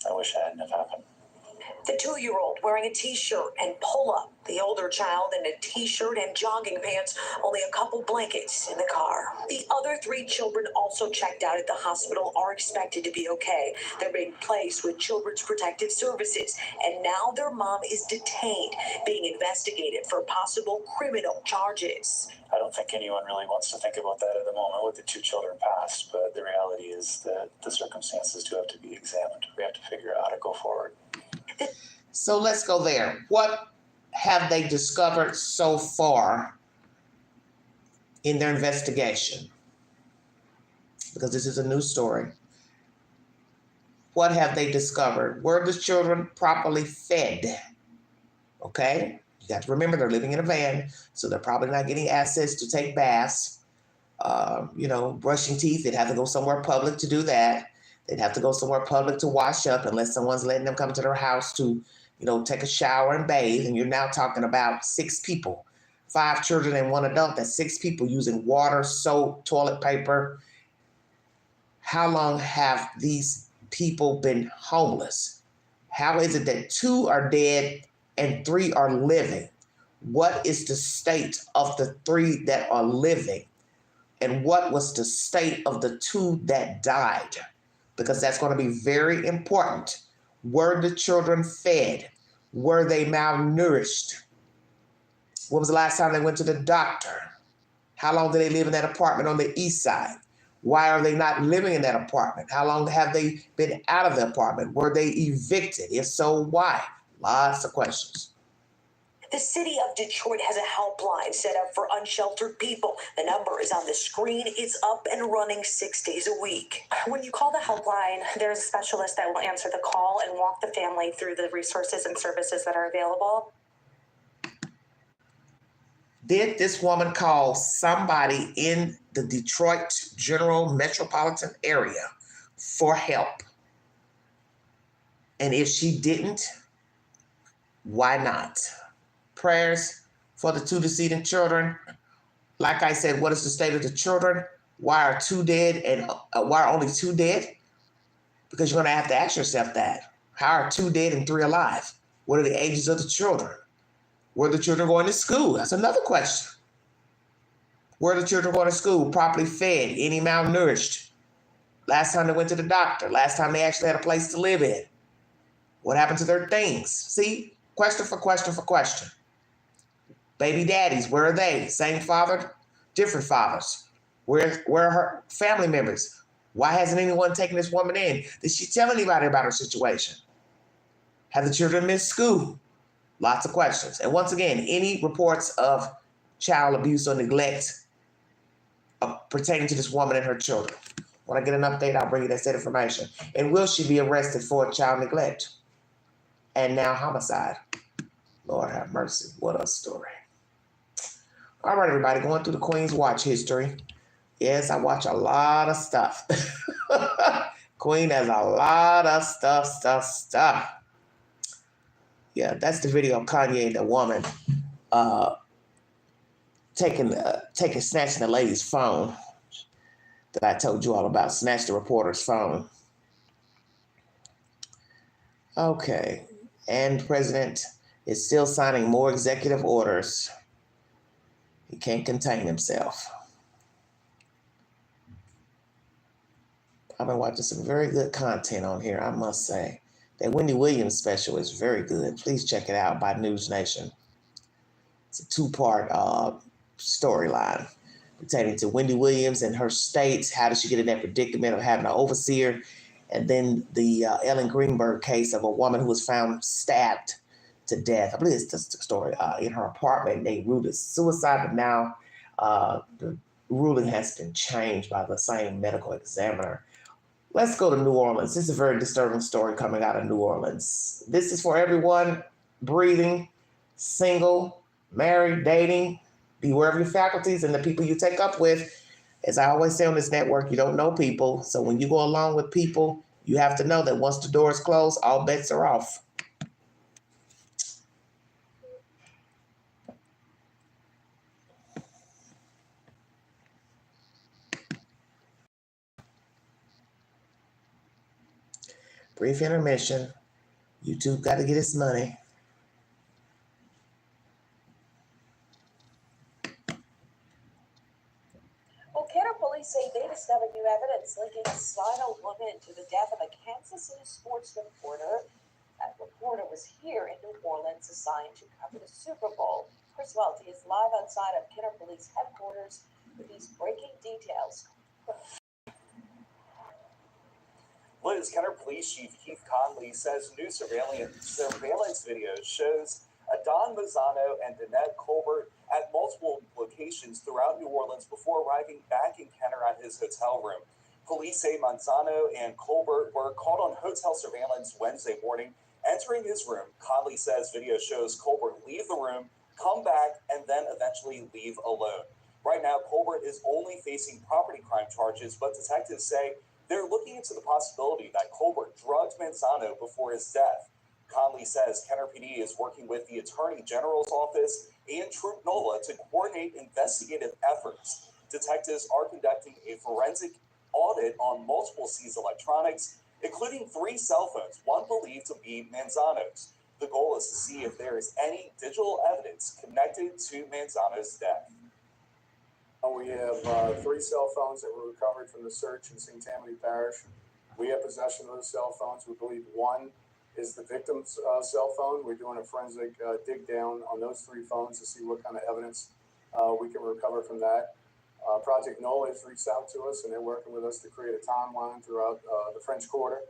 I wish that hadn't have happened. The 2-year-old wearing a t-shirt and pull-up. The older child in a t-shirt and jogging pants, only a couple blankets in the car. The other 3 children also checked out at the hospital are expected to be okay. They're being placed with Children's Protective Services, and now their mom is detained, being investigated for possible criminal charges. I don't think anyone really wants to think about that at the moment with the 2 children passed, but the reality is that the circumstances do have to be examined. We have to figure out how to go forward. So let's go there. What have they discovered so far in their investigation? Because this is a new story. What have they discovered? Were the children properly fed? Okay? You got to remember they're living in a van, so they're probably not getting access to take baths. Brushing teeth, they'd have to go somewhere public to do that. They'd have to go somewhere public to wash up unless someone's letting them come to their house to, take a shower and bathe. And you're now talking about 6 people, 5 children and 1 adult. That's 6 people using water, soap, toilet paper. How long have these people been homeless? How is it that 2 are dead and 3 are living? What is the state of the 3 that are living? And what was the state of the 2 that died? Because that's going to be very important. Were the children fed? Were they malnourished? When was the last time they went to the doctor? How long did they live in that apartment on the east side? Why are they not living in that apartment? How long have they been out of the apartment? Were they evicted? If so, why? Lots of questions. The city of Detroit has a helpline set up for unsheltered people. The number is on the screen. It's up and running 6 days a week. When you call the helpline, there's a specialist that will answer the call and walk the family through the resources and services that are available. Did this woman call somebody in the Detroit general metropolitan area for help? And if she didn't, why not? Prayers for the 2 decedent children. Like I said, what is the state of the children? Why are 2 dead and why are only 2 dead? Because you're going to have to ask yourself that. How are 2 dead and 3 alive? What are the ages of the children? Were the children going to school? That's another question. Where are the children going to school? Properly fed? Any malnourished? Last time they went to the doctor? Last time they actually had a place to live in? What happened to their things? See? Question for question for question. Baby daddies, where are they? Same father? Different fathers? Where are her family members? Why hasn't anyone taken this woman in? Did she tell anybody about her situation? Have the children missed school? Lots of questions. And once again, any reports of child abuse or neglect pertaining to this woman and her children. When I get an update, I'll bring you that said information. And will she be arrested for child neglect? And now homicide. Lord have mercy. What a story. All right, everybody, going through the Queen's watch history. Yes, I watch a lot of stuff. Queen has a lot of stuff. Yeah, that's the video of Kanye and the woman snatching the lady's phone that I told you all about. Snatched the reporter's phone. Okay, and the president is still signing more executive orders. He can't contain himself. I've been watching some very good content on here, I must say. That Wendy Williams special is very good. Please check it out by News Nation. It's a 2-part storyline pertaining to Wendy Williams and her state. How did she get in that predicament of having an overseer? And then the Ellen Greenberg case of a woman who was found stabbed to death. I believe it's just a story in her apartment. They ruled it suicide, but now the ruling has been changed by the same medical examiner. Let's go to New Orleans. This is a very disturbing story coming out of New Orleans. This is for everyone breathing, single, married, dating. Beware of your faculties and the people you take up with. As I always say on this network, you don't know people. So when you go along with people, you have to know that once the doors close, all bets are off. Brief intermission. YouTube got to get its money. Well, Kenner police say they discovered new evidence linking a Slino woman to the death of a Kansas City sports reporter. That reporter was here in New Orleans assigned to cover the Super Bowl. Chris Welty is live outside of Kenner Police headquarters with these breaking details. Liz, Kenner Police Chief Keith Conley says new surveillance video shows Adon Mazzano and Danette Colbert at multiple locations throughout New Orleans before arriving back in Kenner at his hotel room. Police say Mazzano and Colbert were caught on hotel surveillance Wednesday morning, entering his room. Conley says video shows Colbert leave the room, come back, and then eventually leave alone. Right now, Colbert is only facing property crime charges, but detectives say they're looking into the possibility that Colbert drugged Mazzano before his death. Conley says Kenner PD is working with the Attorney General's office and Troop NOLA to coordinate investigative efforts. Detectives are conducting a forensic audit on multiple seized electronics, including 3 cell phones, one believed to be Mazzano's. The goal is to see if there is any digital evidence connected to Mazzano's death. We have 3 cell phones that were recovered from the search in St. Tammany Parish. We have possession of those cell phones. We believe one is the victim's cell phone. We're doing a forensic dig down on those 3 phones to see what kind of evidence we can recover from that. Project NOLA has reached out to us, and they're working with us to create a timeline throughout the French Quarter.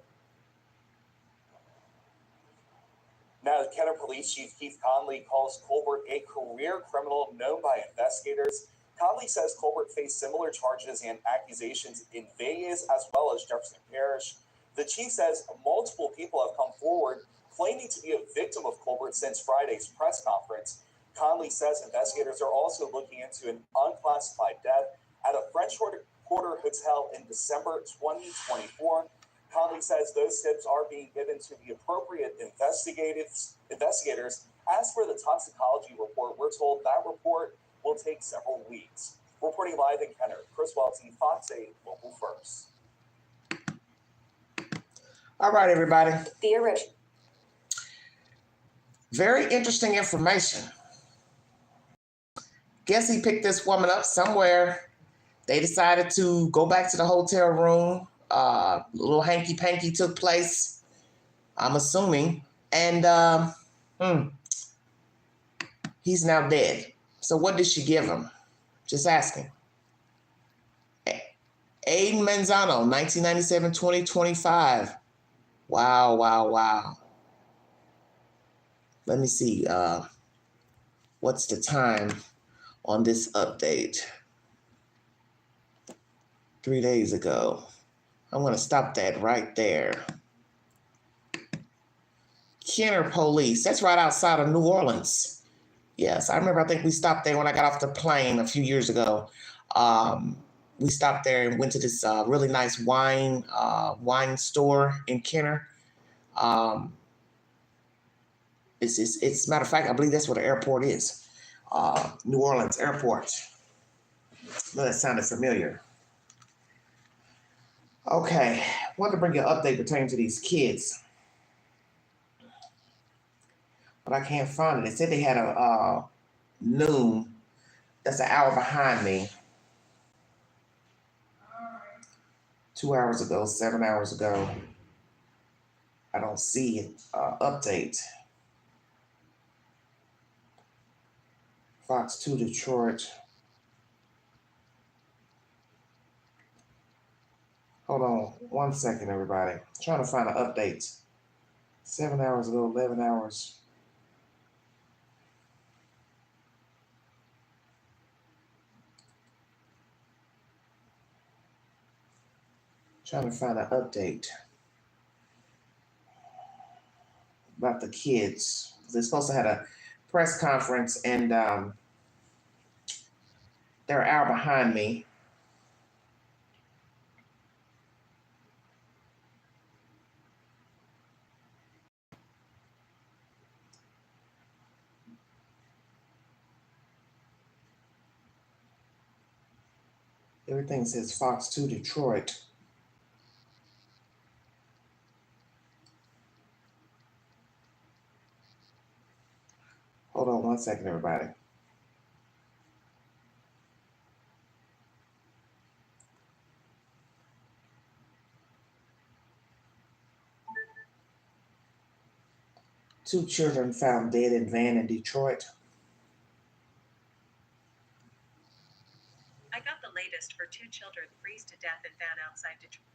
Now, Kenner Police Chief Keith Conley calls Colbert a career criminal known by investigators. Conley says Colbert faced similar charges and accusations in Vegas as well as Jefferson Parish. The chief says multiple people have come forward claiming to be a victim of Colbert since Friday's press conference. Conley says investigators are also looking into an unclassified death at a French Quarter hotel in December 2024. Conley says those tips are being given to the appropriate investigators. As for the toxicology report, we're told that report will take several weeks. Reporting live in Kenner, Chris Welty, Fox 8, Local First. All right, everybody. The original. Very interesting information guess he picked this woman up somewhere. They decided to go back to the hotel room. A little hanky-panky took place, I'm assuming. And he's now dead. So what did she give him? Just asking. Aiden Manzano, 1997-2025. Wow. Let me see. What's the time on this update? 3 days ago. I'm going to stop that right there. Kenner Police. That's right outside of New Orleans. Yes, I remember. I think we stopped there when I got off the plane a few years ago. We stopped there and went to this really nice wine store in Kenner. It's matter of fact, I believe that's where the airport is. New Orleans Airport. Well, that sounded familiar. Okay, I wanted to bring you an update pertaining to these kids, but I can't find it. They said they had a noon. That's an hour behind me. 2 hours ago, 7 hours ago. I don't see an update. Fox 2 Detroit. Hold on 1 second, everybody. I'm trying to find an update. 7 hours ago, 11 hours. Trying to find an update about the kids. They're supposed to have a press conference, and they're an hour behind me. Everything says Fox 2 Detroit. Hold on 1 second, everybody. Two children found dead in van in Detroit. I got the latest for 2 children freeze to death in van outside Detroit.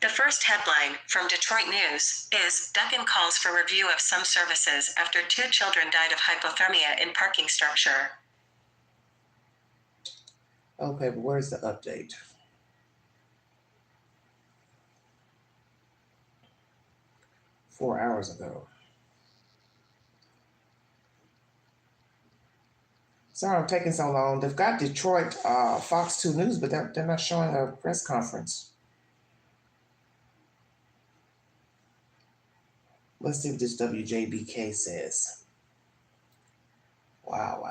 The first headline from Detroit News is Duggan calls for review of some services after 2 children died of hypothermia in parking structure. Okay, but where's the update? Four hours ago. Sorry I'm taking so long. They've got Detroit Fox 2 News, but they're not showing a press conference. Let's see what this WJBK says. Wow.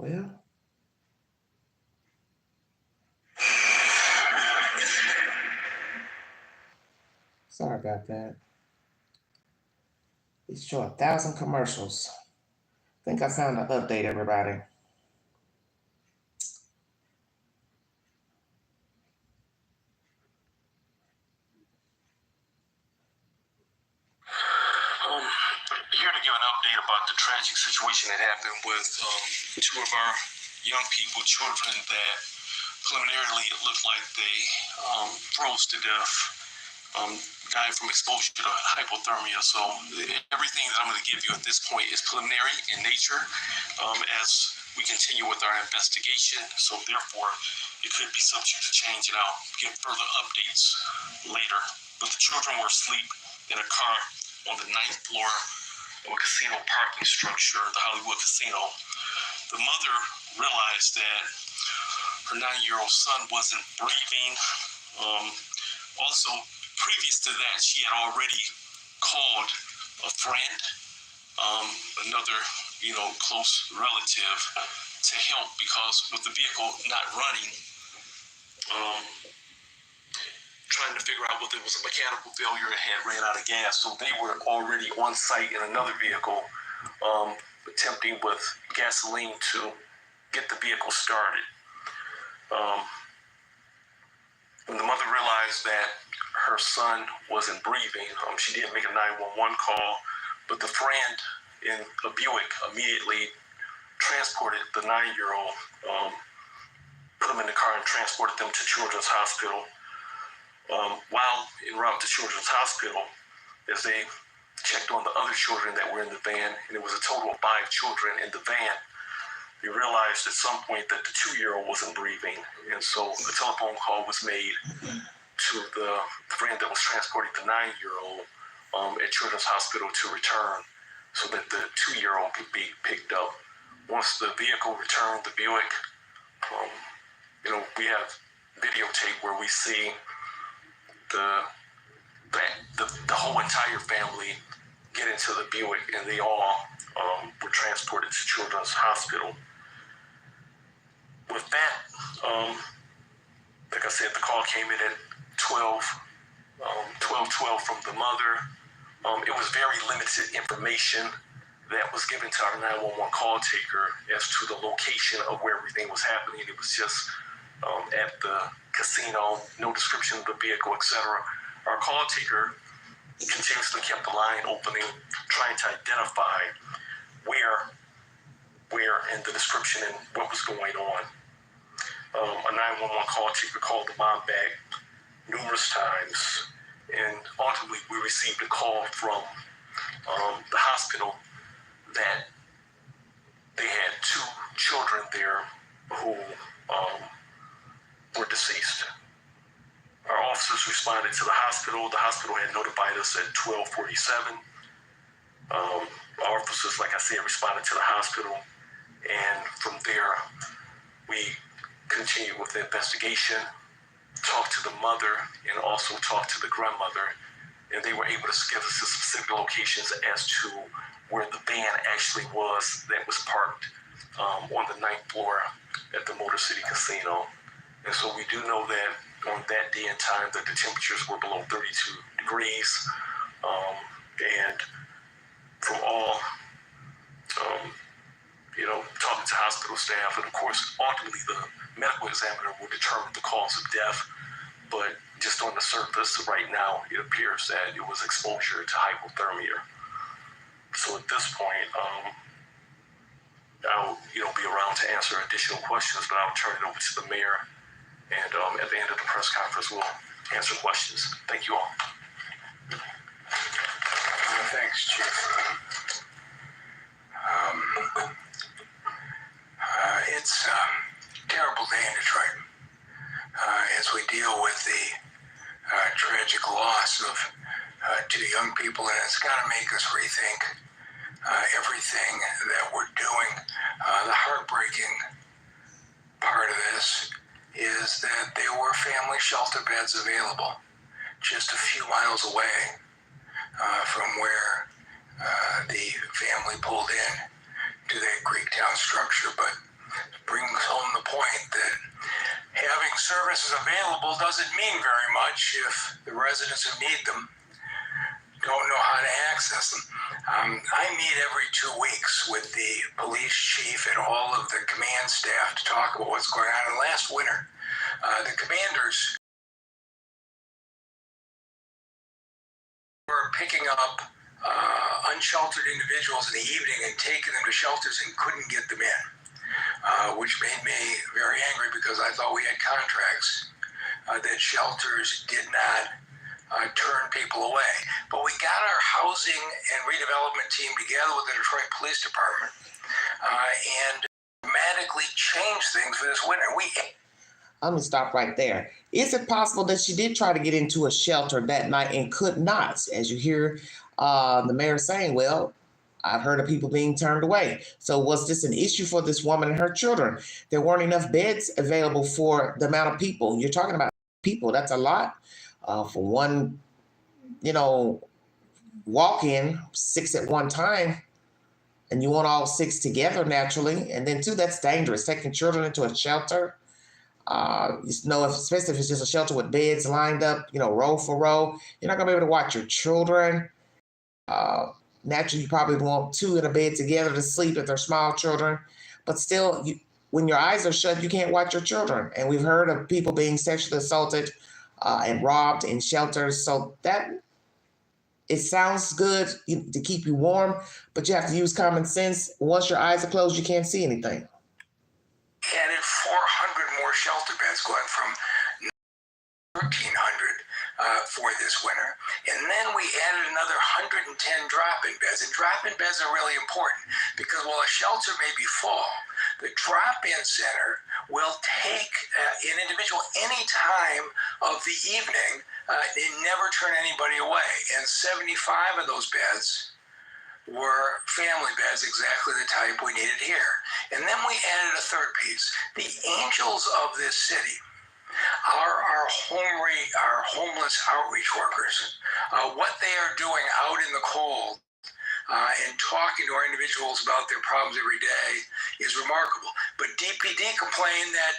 Well, sorry about that. It's showing 1,000 commercials. I think I found an update, everybody. Here to give an update about the tragic situation that happened with 2 of our young people, children, that preliminarily it looked like they froze to death, died from exposure to hypothermia. So everything that I'm going to give you at this point is preliminary in nature as we continue with our investigation. So therefore, it could be subject to change, and I'll give further updates later. But the children were asleep in a car on the 9th floor of a casino parking structure, the Hollywood Casino. The mother realized that her 9-year-old son wasn't breathing, Also, previous to that, she had already called a friend, another, close relative, to help because with the vehicle not running, trying to figure out whether it was a mechanical failure, it had ran out of gas. So they were already on site in another vehicle, attempting with gasoline to get the vehicle started. When the mother realized that her son wasn't breathing, she did make a 911 call, but the friend in a Buick immediately transported the 9-year-old, put him in the car and transported them to Children's Hospital. While en route to Children's Hospital, as they checked on the other children that were in the van, and it was a total of 5 children in the van, they realized at some point that the 2-year-old wasn't breathing, and so a telephone call was made to the friend that was transporting the 9-year-old at Children's Hospital to return so that the 2-year-old could be picked up. Once the vehicle returned, the Buick, we have videotape where we see the whole entire family get into the Buick, and they all were transported to Children's Hospital. With that, like I said, the call came in at 12:12 from the mother. It was very limited information that was given to our 911 call taker as to the location of where everything was happening. It was just at the casino, no description of the vehicle, etc. Our call taker continuously kept the line opening, trying to identify where in the description and what was going on. A 911 call taker called the mom back numerous times, and ultimately we received a call from the hospital that they had 2 children there who were deceased. Our officers responded to the hospital. The hospital had notified us at 12:47. Our officers, like I said, responded to the hospital, and from there we continued with the investigation, talked to the mother, and also talked to the grandmother, and they were able to give us the specific locations as to where the van actually was that was parked on the 9th floor at the Motor City Casino. And so we do know that on that day and time that the temperatures were below 32 degrees, and from all talking to hospital staff, and of course ultimately the medical examiner will determine the cause of death, but just on the surface right now it appears that it was exposure to hypothermia. So at this point I'll be around to answer additional questions, but I'll turn it over to the mayor, and at the end of the press conference we'll answer questions. Thank you all. Thanks, Chief. It's a terrible day in Detroit as we deal with the tragic loss of 2 young people, and it's got to make us rethink everything that we're doing. The heartbreaking part of this is that there were family shelter beds available just a few miles away from where the family pulled in to that Greektown structure, but brings home the point that having services available doesn't mean very much if the residents who need them don't know how to access them. I meet every 2 weeks with the police chief and all of the command staff to talk about what's going on. And last winter, the commanders were picking up unsheltered individuals in the evening and taking them to shelters and couldn't get them in, which made me very angry because I thought we had contracts that shelters did not turn people away. But we got our housing and redevelopment team together with the Detroit Police Department and dramatically changed things for this winter. I'm going to stop right there. Is it possible that she did try to get into a shelter that night and could not? As you hear the mayor saying, well, I've heard of people being turned away. So was this an issue for this woman and her children? There weren't enough beds available for the amount of people you're talking about. people. That's a lot for one, walk-in, 6 at one time, and you want all 6 together naturally. And then 2, that's dangerous. Taking children into a shelter, especially if it's just a shelter with beds lined up, row for row, you're not gonna be able to watch your children. Naturally, you probably want 2 in a bed together to sleep if they're small children, but still, when your eyes are shut, you can't watch your children. And we've heard of people being sexually assaulted and robbed in shelters. So it sounds good to keep you warm, but you have to use common sense. Once your eyes are closed, you can't see anything. Added 400 more shelter beds, going from 1,300 for this winter. And then we added another 110 drop-in beds. And drop-in beds are really important because while a shelter may be full, the drop-in center will take an individual any time of the evening and never turn anybody away. And 75 of those beds were family beds, exactly the type we needed here. And then we added a third piece. The angels of this city are our homeless outreach workers. What they are doing out in the cold and talking to our individuals about their problems every day is remarkable. But DPD complained that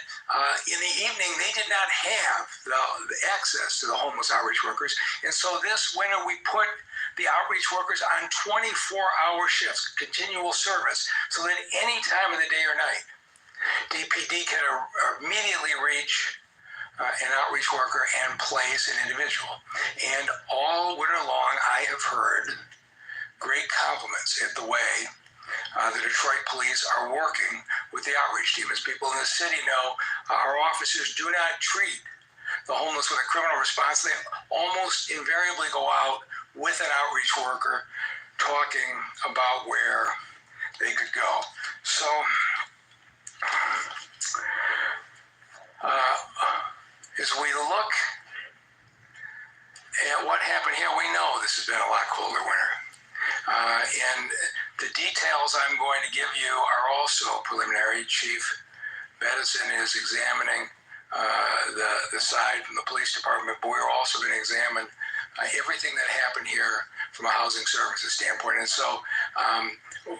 in the evening they did not have the access to the homeless outreach workers. And so this winter we put the outreach workers on 24-hour shifts, continual service, so that any time of the day or night, DPD can immediately reach an outreach worker and place an individual. And all winter long, I have heard great compliments at the way the Detroit police are working with the outreach team. As people in the city know, our officers do not treat the homeless with a criminal response. They almost invariably go out with an outreach worker talking about where they could go. So, as we look at what happened here, we know this has been a lot colder winter. And the details I'm going to give you are also preliminary. Chief Bedison is examining the side from the police department, but we're also going to examine everything that happened here from a housing services standpoint. And so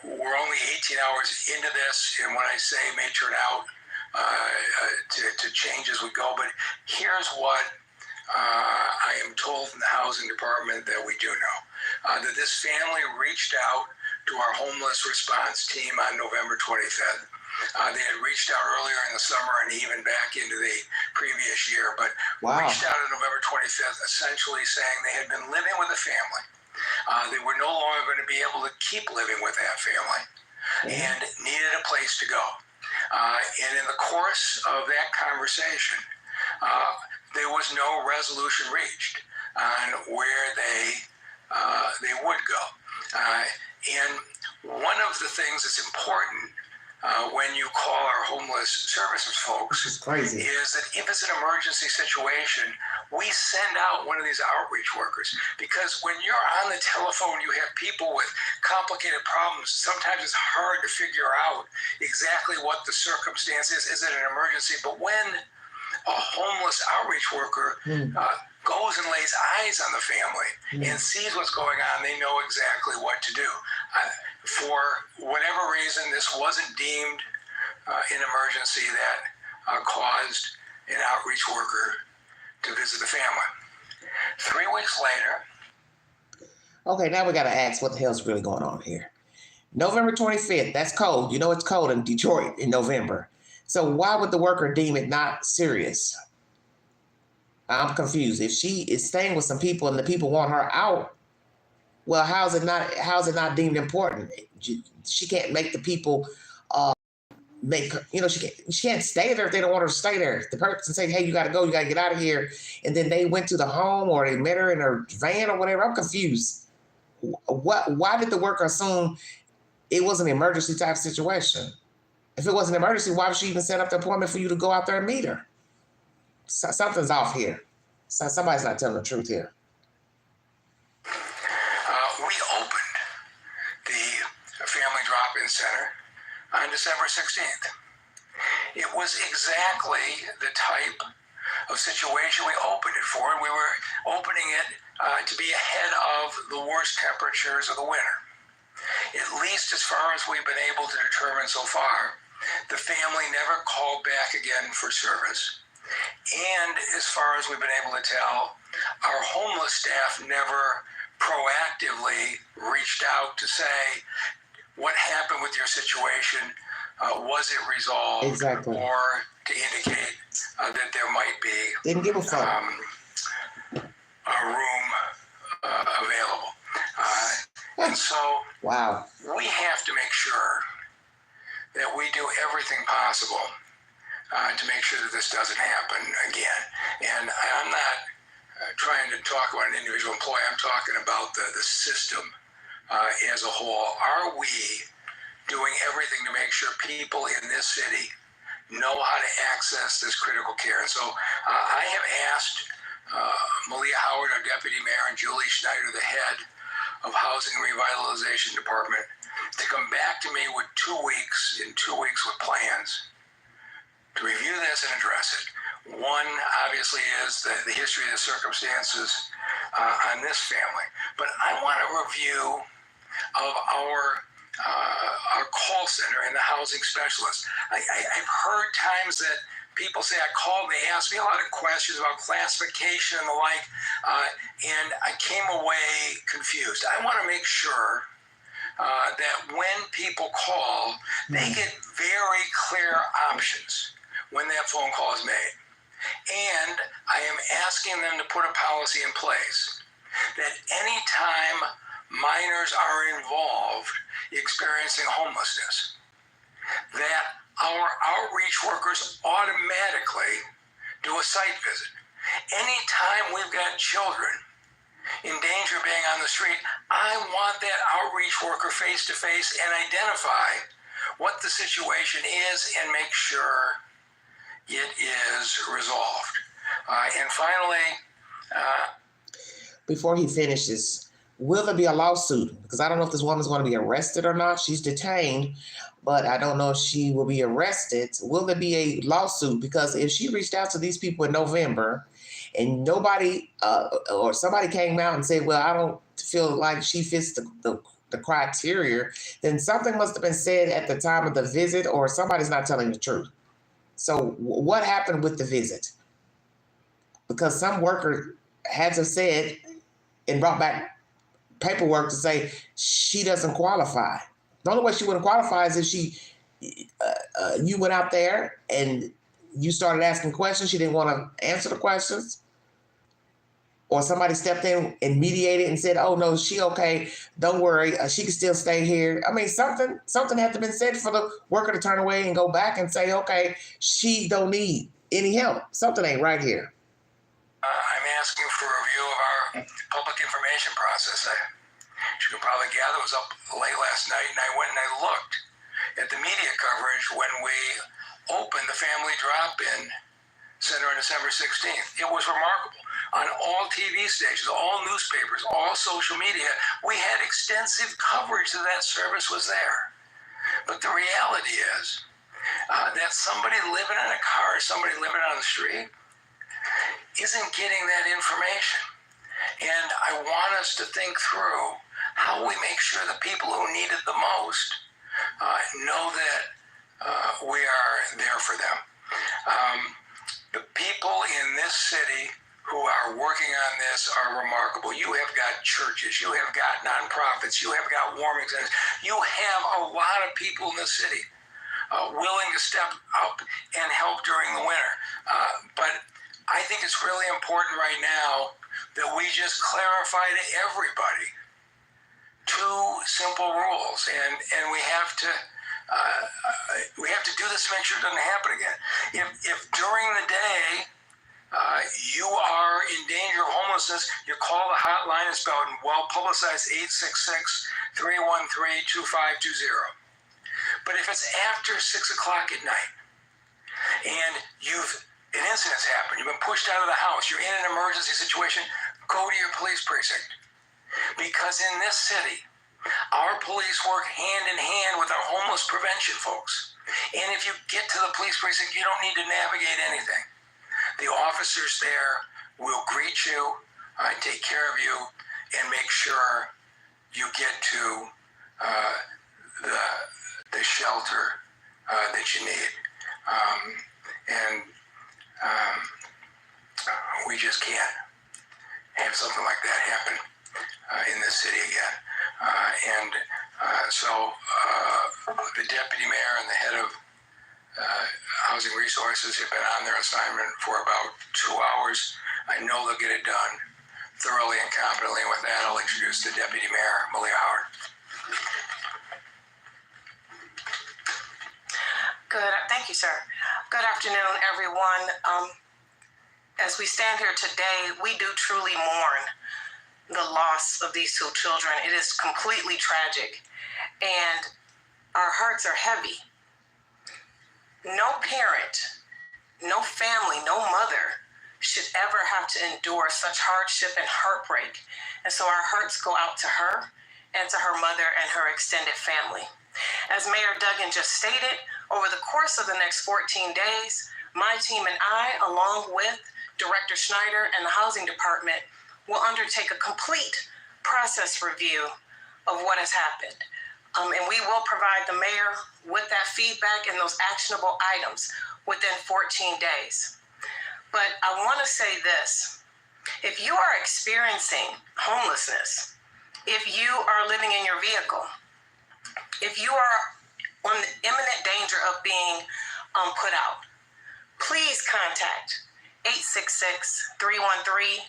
we're only 18 hours into this, and when I say may turn out to change as we go, but here's what I am told in the housing department that we do know. That this family reached out to our homeless response team on November 25th. They had reached out earlier in the summer and even back into the previous year, but reached out on November 25th essentially saying they had been living with a family. They were no longer going to be able to keep living with that family and needed a place to go. And in the course of that conversation, there was no resolution reached on where they would go. And one of the things that's important when you call our homeless services folks is that if it's an emergency situation, we send out one of these outreach workers, because when you're on the telephone, you have people with complicated problems. Sometimes it's hard to figure out exactly what the circumstance is. Is it an emergency? But when a homeless outreach worker goes and lays eyes on the family and sees what's going on, they know exactly what to do. For whatever reason, this wasn't deemed an emergency that caused an outreach worker to visit the family. 3 weeks later. Okay, now we got to ask what the hell's really going on here. November 25th, that's cold. You know it's cold in Detroit in November. So why would the worker deem it not serious? I'm confused. If she is staying with some people and the people want her out, well, how's it not deemed important? She can't make the people make her, she can't stay there if they don't want her to stay there. The person say, hey, you got to go, you got to get out of here. And then they went to the home or they met her in her van or whatever. I'm confused. Why did the worker assume it was an emergency type situation? If it was an emergency, why would she even set up the appointment for you to go out there and meet her? Something's off here. Somebody's not telling the truth here. We opened the Family Drop-In Center on December 16th. It was exactly the type of situation we opened it for. And we were opening it to be ahead of the worst temperatures of the winter. At least as far as we've been able to determine so far, the family never called back again for service. And as far as we've been able to tell, our homeless staff never proactively reached out to say, what happened with your situation? Was it resolved? Exactly. Or to indicate that there might be Didn't give a fuck. A room available. And so wow, we have to make sure that we do everything possible to make sure that this doesn't happen again. And I'm not trying to talk about an individual employee. I'm talking about the system as a whole. Are we doing everything to make sure people in this city know how to access this critical care? And so I have asked Malia Howard, our deputy mayor, and Julie Schneider, the head of Housing and Revitalization Department, to come back to me with 2 weeks with plans to review this and address it. One, obviously, is the history of the circumstances on this family. But I want a review of our call center and the housing specialists. I've heard times that people say, I called and they asked me a lot of questions about classification and the like, and I came away confused. I want to make sure that when people call, they get very clear options when that phone call is made. And I am asking them to put a policy in place that anytime minors are involved experiencing homelessness, that our outreach workers automatically do a site visit. Anytime we've got children in danger of being on the street, I want that outreach worker face to face and identify what the situation is and make sure it is resolved. And finally, before he finishes, will there be a lawsuit? Because I don't know if this woman's going to be arrested or not. She's detained, but I don't know if she will be arrested. Will there be a lawsuit? Because if she reached out to these people in November and nobody or somebody came out and said, well, I don't feel like she fits the criteria, then something must have been said at the time of the visit, or somebody's not telling the truth. So what happened with the visit? Because some worker had to have said and brought back paperwork to say she doesn't qualify. The only way she wouldn't qualify is if you went out there and you started asking questions. She didn't want to answer the questions. Or somebody stepped in and mediated and said, oh, no, she okay. Don't worry. She can still stay here. I mean, something had to been said for the worker to turn away and go back and say, okay, she don't need any help. Something ain't right here. I'm asking for a review of our public information process. As you can probably gather, it was up late last night, and I went and I looked at the media coverage when we opened the Family Drop-In Center on December 16th. It was remarkable. On all TV stations, all newspapers, all social media, we had extensive coverage that service was there. But the reality is that somebody living in a car, somebody living on the street, isn't getting that information. And I want us to think through how we make sure the people who need it the most know that we are there for them. The people in this city who are working on this are remarkable. You have got churches, you have got nonprofits, you have got warming centers. You have a lot of people in the city willing to step up and help during the winter. But I think it's really important right now that we just clarify to everybody 2 simple rules, and we have to do this to make sure it doesn't happen again. If during the day you are in danger of homelessness, you call the hotline. It's about well-publicized 866-313-2520. But if it's after 6 o'clock at night and an incident's happened, you've been pushed out of the house, you're in an emergency situation, go to your police precinct. Because in this city, our police work hand in hand with our homeless prevention folks. And if you get to the police precinct, you don't need to navigate anything. The officer officers there will greet you, take care of you, and make sure you get to the shelter that you need. We just can't have something like that happen in this city again. So the deputy mayor and the head of Housing Resources have been on their assignment for about 2 hours. I know they'll get it done thoroughly and competently. With that, I'll introduce the deputy mayor, Malia Howard. Thank you, sir. Good afternoon, everyone. As we stand here today, we do truly mourn the loss of these 2 children. It is completely tragic, and our hearts are heavy. No parent, no family, no mother should ever have to endure such hardship and heartbreak. And so our hearts go out to her and to her mother and her extended family. As Mayor Duggan just stated, over the course of the next 14 days, my team and I, along with Director Schneider and the Housing Department, will undertake a complete process review of what has happened. And we will provide the mayor with that feedback and those actionable items within 14 days. But I want to say this. If you are experiencing homelessness, if you are living in your vehicle, if you are on the imminent danger of being put out, please contact 866-313-2520.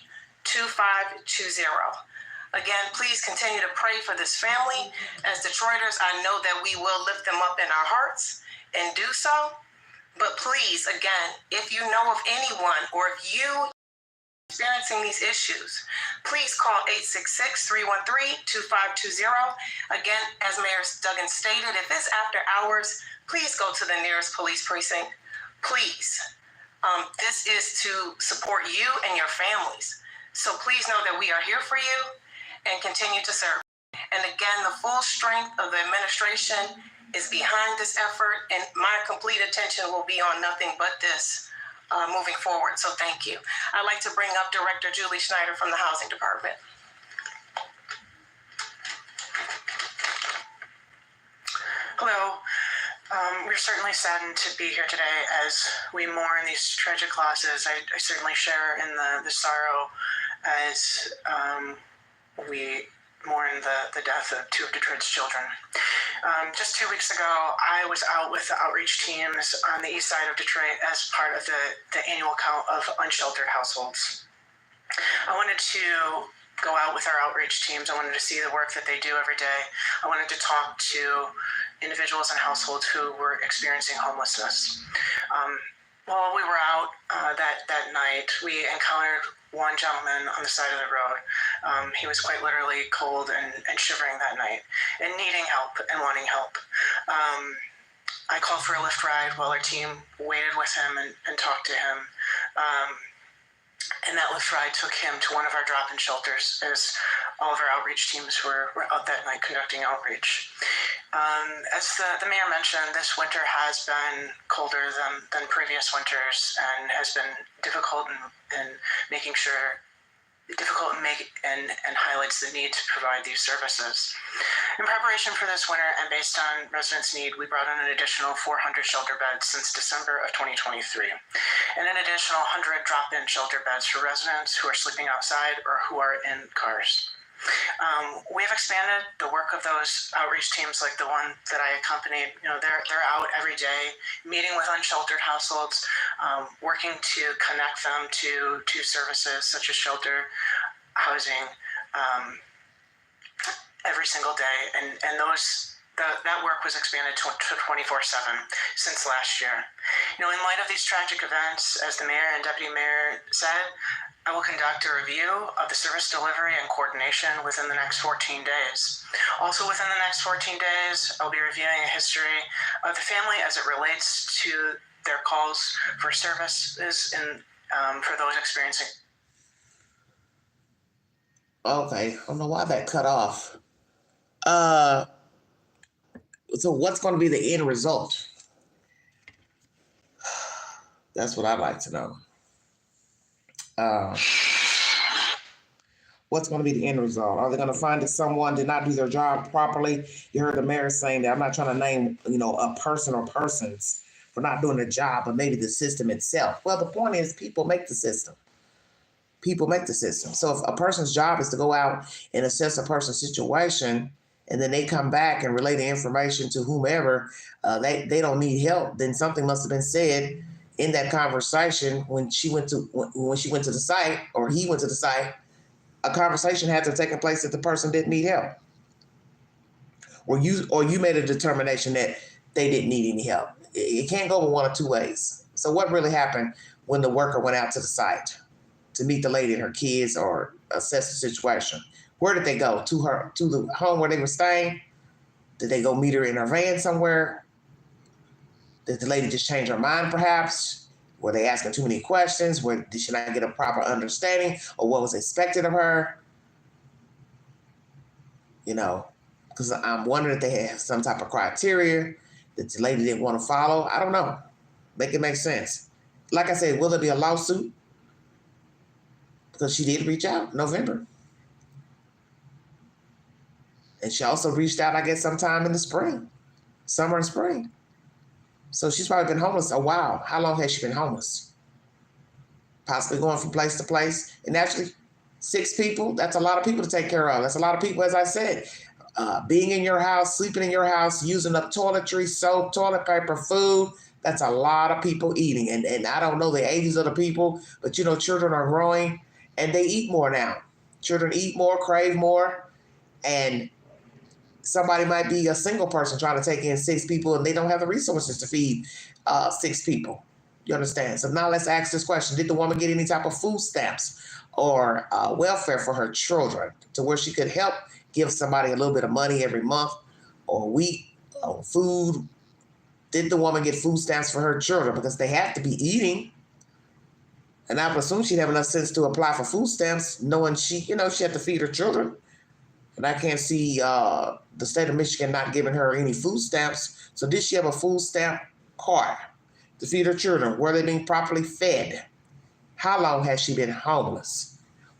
Again, please continue to pray for this family. As Detroiters, I know that we will lift them up in our hearts and do so. But please, again, if you know of anyone or if you are experiencing these issues, please call 866-313-2520. Again, as Mayor Duggan stated, if it's after hours, please go to the nearest police precinct. Please. This is to support you and your families. So please know that we are here for you and continue to serve. And again, the full strength of the administration is behind this effort, and my complete attention will be on nothing but this moving forward. So thank you. I'd like to bring up Director Julie Schneider from the Housing Department. Hello. We're certainly saddened to be here today as we mourn these tragic losses. I certainly share in the sorrow as we mourn the death of 2 of Detroit's children. Just 2 weeks ago, I was out with the outreach teams on the east side of Detroit as part of the annual count of unsheltered households. I wanted to go out with our outreach teams. I wanted to see the work that they do every day. I wanted to talk to individuals and households who were experiencing homelessness. While we were out that night, we encountered one gentleman on the side of the road. He was quite literally cold and shivering that night and needing help and wanting help. I called for a Lyft ride while our team waited with him and talked to him. And that Lyft ride took him to one of our drop-in shelters as all of our outreach teams were out that night conducting outreach. As the mayor mentioned, this winter has been colder than previous winters and has been difficult and highlights the need to provide these services. In preparation for this winter and based on residents' need, we brought in an additional 400 shelter beds since December of 2023, and an additional 100 drop-in shelter beds for residents who are sleeping outside or who are in cars. We have expanded the work of those outreach teams like the one that I accompanied. They're out every day, meeting with unsheltered households, working to connect them to services such as shelter, housing, every single day. And that work was expanded to 24/7 since last year. In light of these tragic events, as the mayor and deputy mayor said, I will conduct a review of the service delivery and coordination within the next 14 days. Also within the next 14 days, I'll be reviewing a history of the family as it relates to their calls for services and for those experiencing. Okay, I don't know why that cut off. So what's going to be the end result? That's what I'd like to know. What's going to be the end result? Are they going to find that someone did not do their job properly? You heard the mayor saying that. I'm not trying to name, a person or persons for not doing their job, but maybe the system itself. Well, the point is people make the system. People make the system. So if a person's job is to go out and assess a person's situation, and then they come back and relay the information to whomever, they don't need help, then something must have been said in that conversation when she went to the site, or he went to the site. A conversation had to have taken place that the person didn't need help, or you made a determination that they didn't need any help. It can't go one of two ways. So what really happened when the worker went out to the site to meet the lady and her kids or assess the situation? Where did they go? To the home where they were staying? Did they go meet her in her van somewhere? Did the lady just change her mind perhaps? Were they asking too many questions? Did she not get a proper understanding of what was expected of her? Because I'm wondering if they have some type of criteria that the lady didn't want to follow. I don't know. Make it make sense. Like I said, will there be a lawsuit? Because she did reach out in November. And she also reached out, I guess, sometime in the spring, summer and spring. So she's probably been homeless a while. How long has she been homeless? Possibly going from place to place. And actually, 6 people, that's a lot of people to take care of. That's a lot of people, as I said. Being in your house, sleeping in your house, using up toiletry, soap, toilet paper, food, that's a lot of people eating. And I don't know the ages of the people, but children are growing and they eat more now. Children eat more, crave more, and somebody might be a single person trying to take in 6 people and they don't have the resources to feed 6 people. You understand? So now let's ask this question. Did the woman get any type of food stamps or welfare for her children to where she could help give somebody a little bit of money every month or week on food? Did the woman get food stamps for her children? Because they have to be eating. And I would assume she'd have enough sense to apply for food stamps, knowing she had to feed her children. And I can't see the state of Michigan not giving her any food stamps. So did she have a food stamp card to feed her children? Were they being properly fed? How long has she been homeless?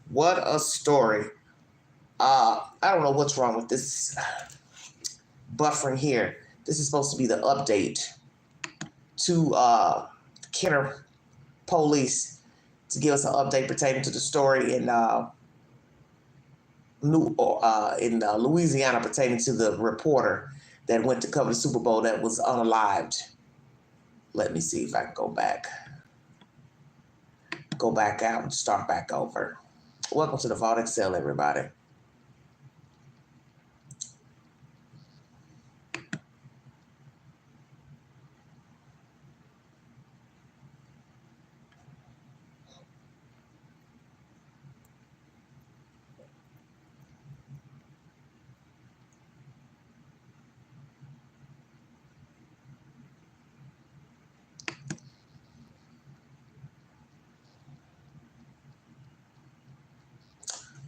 What a story. I don't know what's wrong with this buffering here. This is supposed to be the update to Kenner Police to give us an update pertaining to the story in Louisiana pertaining to the reporter that went to cover the Super Bowl that was unalived. Let me see if I can go back out and start back over. Welcome to the Vault Excel, everybody.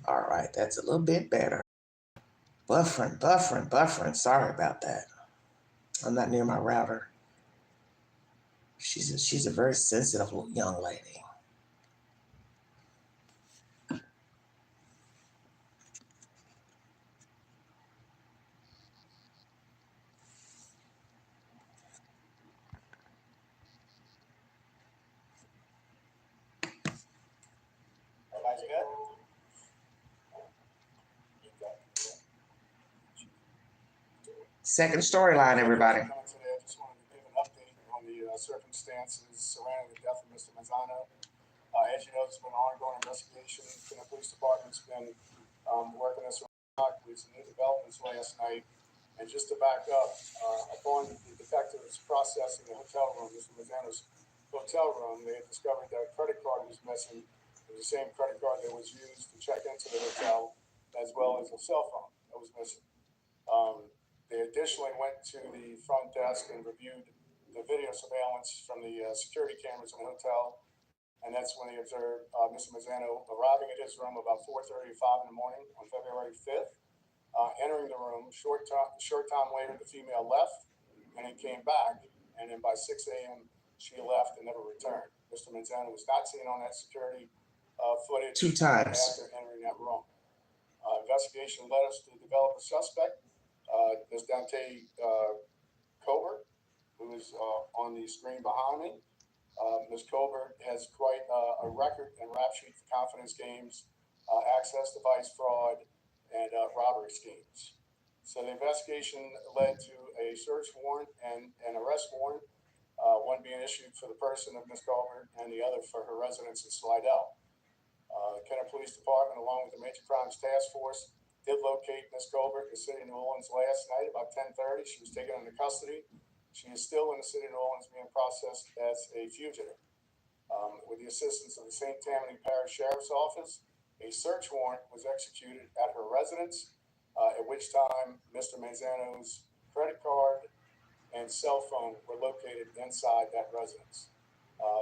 All right, that's a little bit better. Buffering. Sorry about that. I'm not near my router. She's a very sensitive young lady. Everybody's good? Second storyline, everybody. Today, I just wanted to give an update on the circumstances surrounding the death of Mr. Mazzano. As you know, there's been an ongoing investigation. The police department's been working this around with some new developments last night. And just to back up, upon the detectives processing the hotel room, Mr. Mazzano's hotel room, they had discovered that a credit card was missing. It was the same credit card that was used to check into the hotel, as well as a cell phone that was missing. They additionally went to the front desk and reviewed the video surveillance from the security cameras in the hotel. And that's when they observed Mr. Mazzano arriving at his room about 4:30 to 5 in the morning on February 5th, entering the room. Short time later, the female left and then came back. And then by 6 a.m., she left and never returned. Mr. Mazzano was not seen on that security footage 2 times. after entering that room. Investigation led us to develop a suspect, Ms. Dante Colbert, who is on the screen behind me. Ms. Colbert has quite a record in rap sheet for confidence games, access device fraud, and robbery schemes. So the investigation led to a search warrant and an arrest warrant, one being issued for the person of Ms. Colbert and the other for her residence in Slidell. The Kenner Police Department, along with the Major Crimes Task Force, did locate Ms. Colbert in the city of New Orleans last night about 10:30. She was taken into custody. She is still in the city of New Orleans being processed as a fugitive. With the assistance of the St. Tammany Parish Sheriff's Office, a search warrant was executed at her residence, at which time Mr. Manzano's credit card and cell phone were located inside that residence.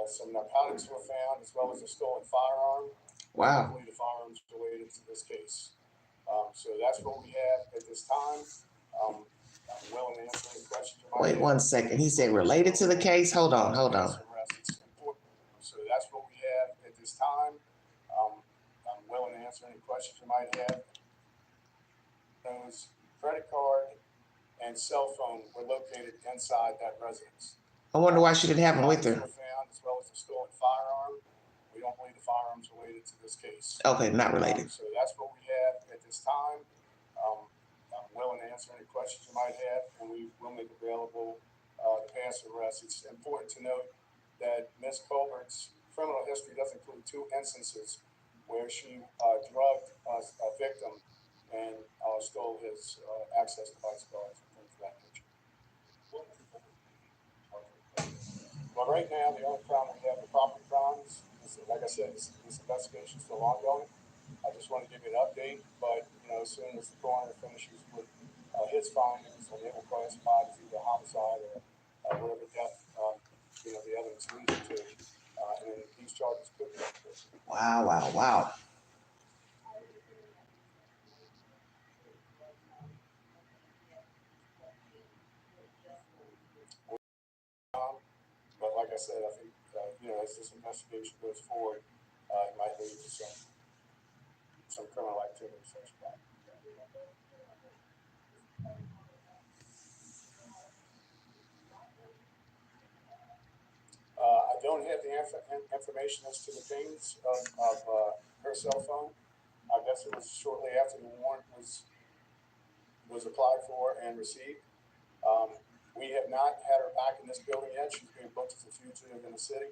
Some narcotics were found, as well as a stolen firearm. Wow. Hopefully the firearms related to this case. So that's what we have at this time. I'm willing to answer any questions you might Wait have. 1 second. He said related to the case? Hold on. So that's what we have at this time. I'm willing to answer any questions you might have. Those credit card and cell phone were located inside that residence. I wonder why she didn't have them with her. Were found, as well as a stolen firearm. We don't believe the firearms related to this case. Okay, not related. So that's what we have at this time. I'm willing to answer any questions you might have, and we will make available the pass arrest. It's important to note that Ms. Colbert's criminal history does include 2 instances where she drugged a victim and stole his access device cards and things of that nature. But right now, the only crime we have are property crimes. Like I said, this investigation is still ongoing. I just want to give you an update, but as soon as the coroner finishes with his findings, and they will classify as either homicide or whatever death the evidence leads to, and then these charges could be included. Wow. But like I said, I think as this investigation goes forward, it might lead to some criminal activity. I don't have the information as to the pings of her cell phone. I guess it was shortly after the warrant was applied for and received. We have not had her back in this building yet. She's being booked as a fugitive in the city.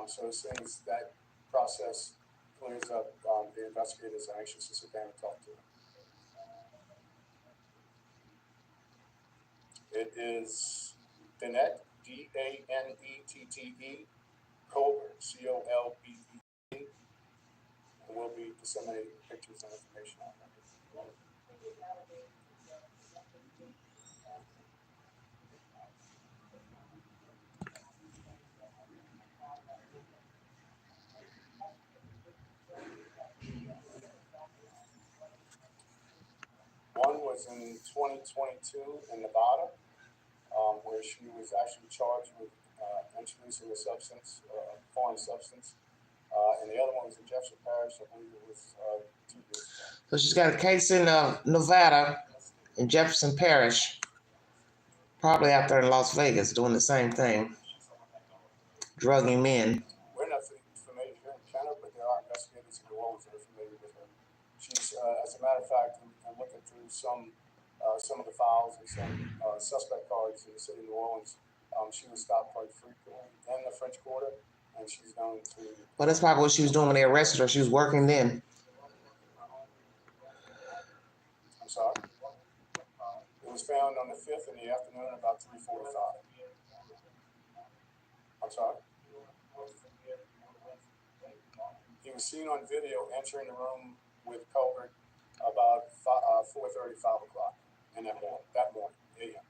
So as soon as that process clears up, the investigators are anxious to sit down and talk to her. It is Danette, Daneette, Colbert, Colbet. And we'll be disseminating pictures and information on that. One was in 2022 in Nevada, where she was actually charged with introducing a substance, a foreign substance. And the other one was in Jefferson Parish, I believe it was 2 years ago. So she's got a case in Nevada, in Jefferson Parish, probably out there in Las Vegas doing the same thing, drugging men. We're not familiar here in Kenner, but there are investigators in New Orleans that are familiar with her. She's, as a matter of fact, I'm looking through some of the files and some suspect cards in the city of New Orleans. She was stopped quite frequently in the French Quarter, and she's known to. Well, that's probably what she was doing when they arrested her. She was working then. I'm sorry. It was found on the 5th in the afternoon about 3:45. I'm sorry. He was seen on video entering the room with Colbert about 4:30, 5 o'clock in that morning, a.m.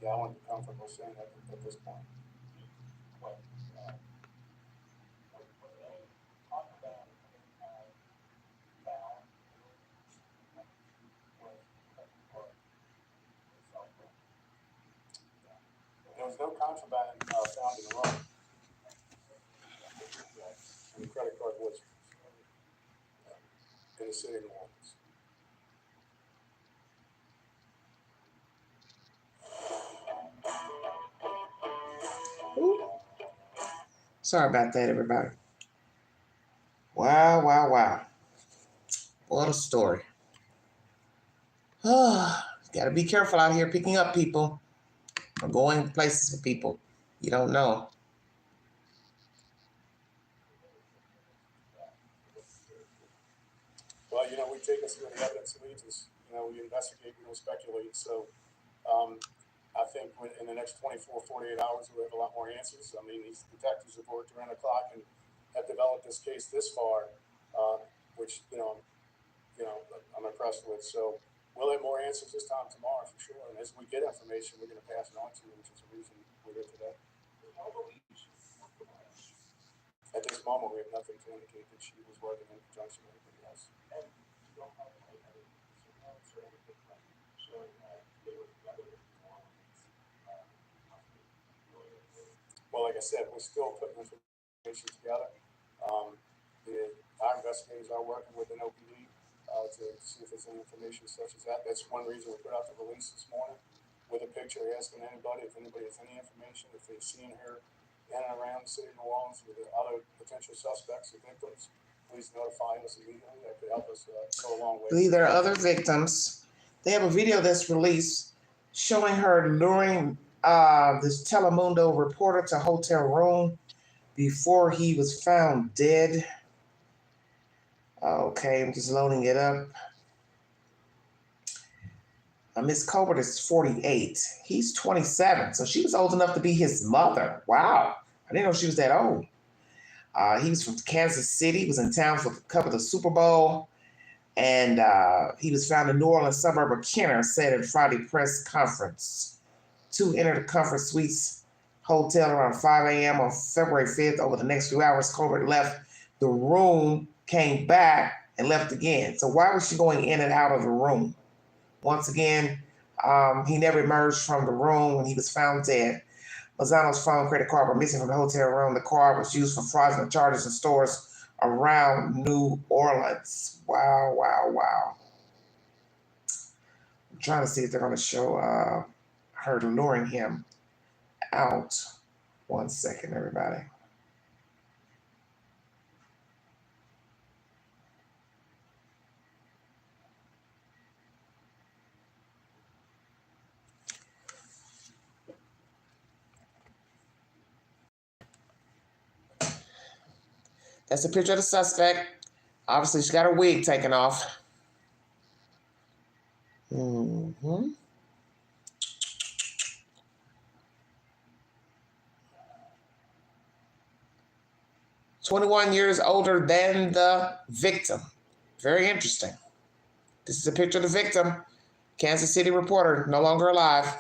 I wouldn't be comfortable saying that at this point. there's no contraband found in the room. And the credit card was in the city of New Orleans. Sorry about that, everybody. Wow, wow, wow. What a story. Got to be careful out here picking up people or going places with people you don't know. Well, we take us where the evidence leads us. We investigate, we don't speculate. So I think in the next 24, 48 hours, we'll have a lot more answers. I mean, these detectives have worked around the clock and have developed this case this far, which, I'm impressed with. So we'll have more answers this time tomorrow for sure. And as we get information, we're going to pass it on to you, which is the reason we're here today. At this moment, we have nothing to indicate that she was working in conjunction with anybody else. Well, like I said, we're still putting information together. Our investigators are working with an OPD to see if there's any information such as that. That's one reason we put out the release this morning with a picture asking anybody if anybody has any information, if they've seen her in and around the city of New Orleans with the other potential suspects or victims, please notify us immediately. That could help us go a long way. I believe there are other victims. They have a video that's released showing her luring this Telemundo reporter to a hotel room before he was found dead. Okay, I'm just loading it up. Miss Colbert is 48. He's 27, so she was old enough to be his mother. Wow, I didn't know she was that old. He was from Kansas City, was in town for the cover of the Super Bowl, and he was found in New Orleans suburb of Kenner, said at Friday press conference. Two entered the Comfort Suites hotel around 5 a.m. on February 5th. Over the next few hours, Colbert left the room, came back, and left again. So why was she going in and out of the room? Once again, he never emerged from the room when he was found dead. Lozano's phone, credit card were missing from the hotel room. The card was used for fraudulent charges in stores around New Orleans. Wow, wow, wow. I'm trying to see if they're going to show her luring him out. 1 second, everybody. That's a picture of the suspect. Obviously, she got her wig taken off. Mm-hmm. "21 years older than the victim." Very interesting. This is a picture of the victim. Kansas City reporter, no longer alive.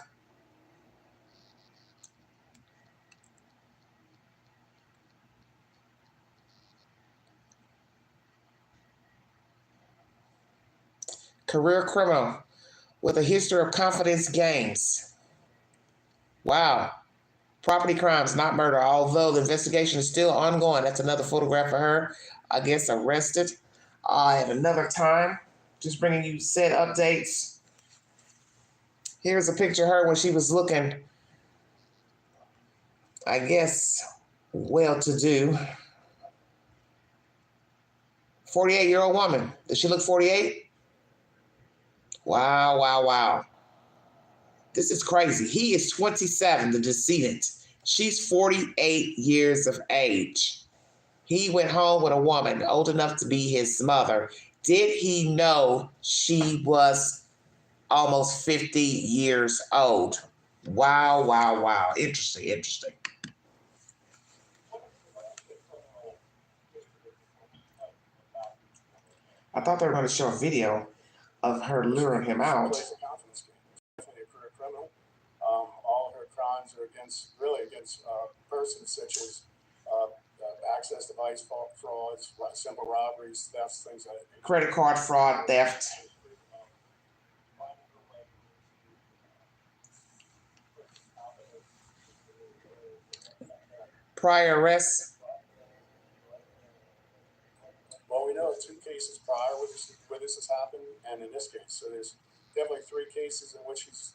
Career criminal with a history of confidence games. Wow. Property crimes, not murder, although the investigation is still ongoing. That's another photograph of her, I guess, arrested at another time. Just bringing you said updates. Here's a picture of her when she was looking, I guess, well-to-do. 48-year-old woman. Does she look 48? Wow, wow, wow. This is crazy. He is 27, the decedent. She's 48 years of age. He went home with a woman old enough to be his mother. Did he know she was almost 50 years old? Wow, wow, wow. Interesting, interesting. I thought they were going to show a video of her luring him out. Definitely a career criminal. All of her crimes are against persons such as access device frauds, simple robberies, thefts, things like that. Credit card fraud, theft. prior arrests? Well, we know of 2 cases prior where this has happened, and in this case, so there's definitely 3 cases in which he's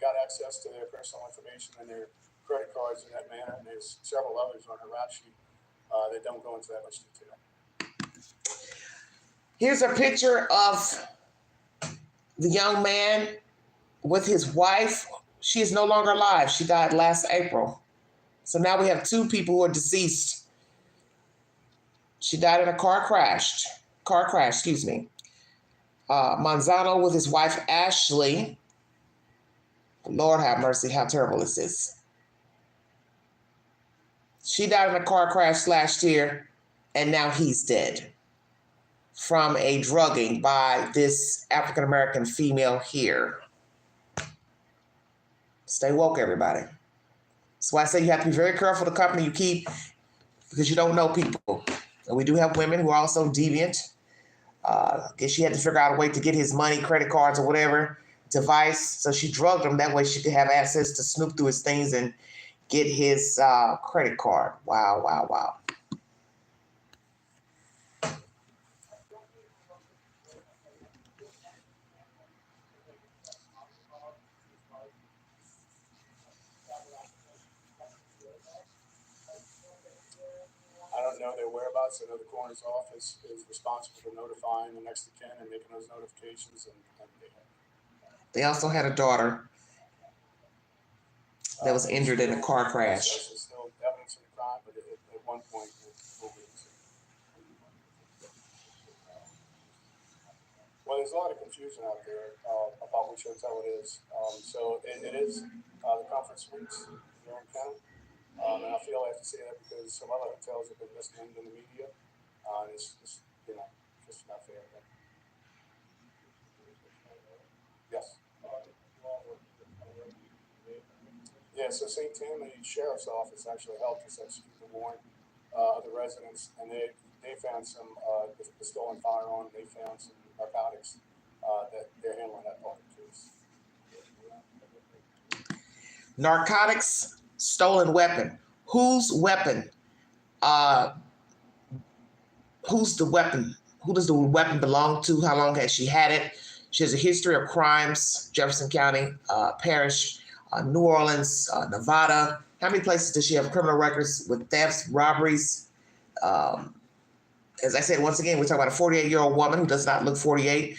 got access to their personal information and their credit cards in that manner, and there's several others on her rap sheet that don't go into that much detail. Here's a picture of the young man with his wife. She is no longer alive. She died last April. So now we have 2 people who are deceased. She died in a car crash, Manzano with his wife, Ashley. Lord have mercy, how terrible is this? She died in a car crash last year, and now he's dead from a drugging by this African-American female here. Stay woke, everybody. That's why I say you have to be very careful the company you keep, because you don't know people. And we do have women who are also deviant. I guess she had to figure out a way to get his money, credit cards or whatever, device. So she drugged him. That way she could have access to snoop through his things and get his credit card. Wow, wow, wow. I don't know their whereabouts. I know the coroner's office is responsible for notifying the next of kin and making those notifications. And they also had a daughter that was injured in a car crash. There's still evidence of the crime, but at one point we'll be able to. Well, there's a lot of confusion out there about which hotel it is. So it is the Comfort Suites here in Canada. And I feel I have to say that because some other hotels have been misnamed in the media. And it's just, just not fair. But yes. Yeah, so St. Tammany Sheriff's Office actually helped us execute the warrant of the residents, and they found some the stolen firearm. They found some narcotics that they're handling that part of the case. Narcotics, stolen weapon. Whose weapon? Who's the weapon? Who does the weapon belong to? How long has she had it? She has a history of crimes, Jefferson County, Parish, New Orleans, Nevada. How many places does she have criminal records with thefts, robberies? As I said, once again, we're talking about a 48-year-old woman who does not look 48,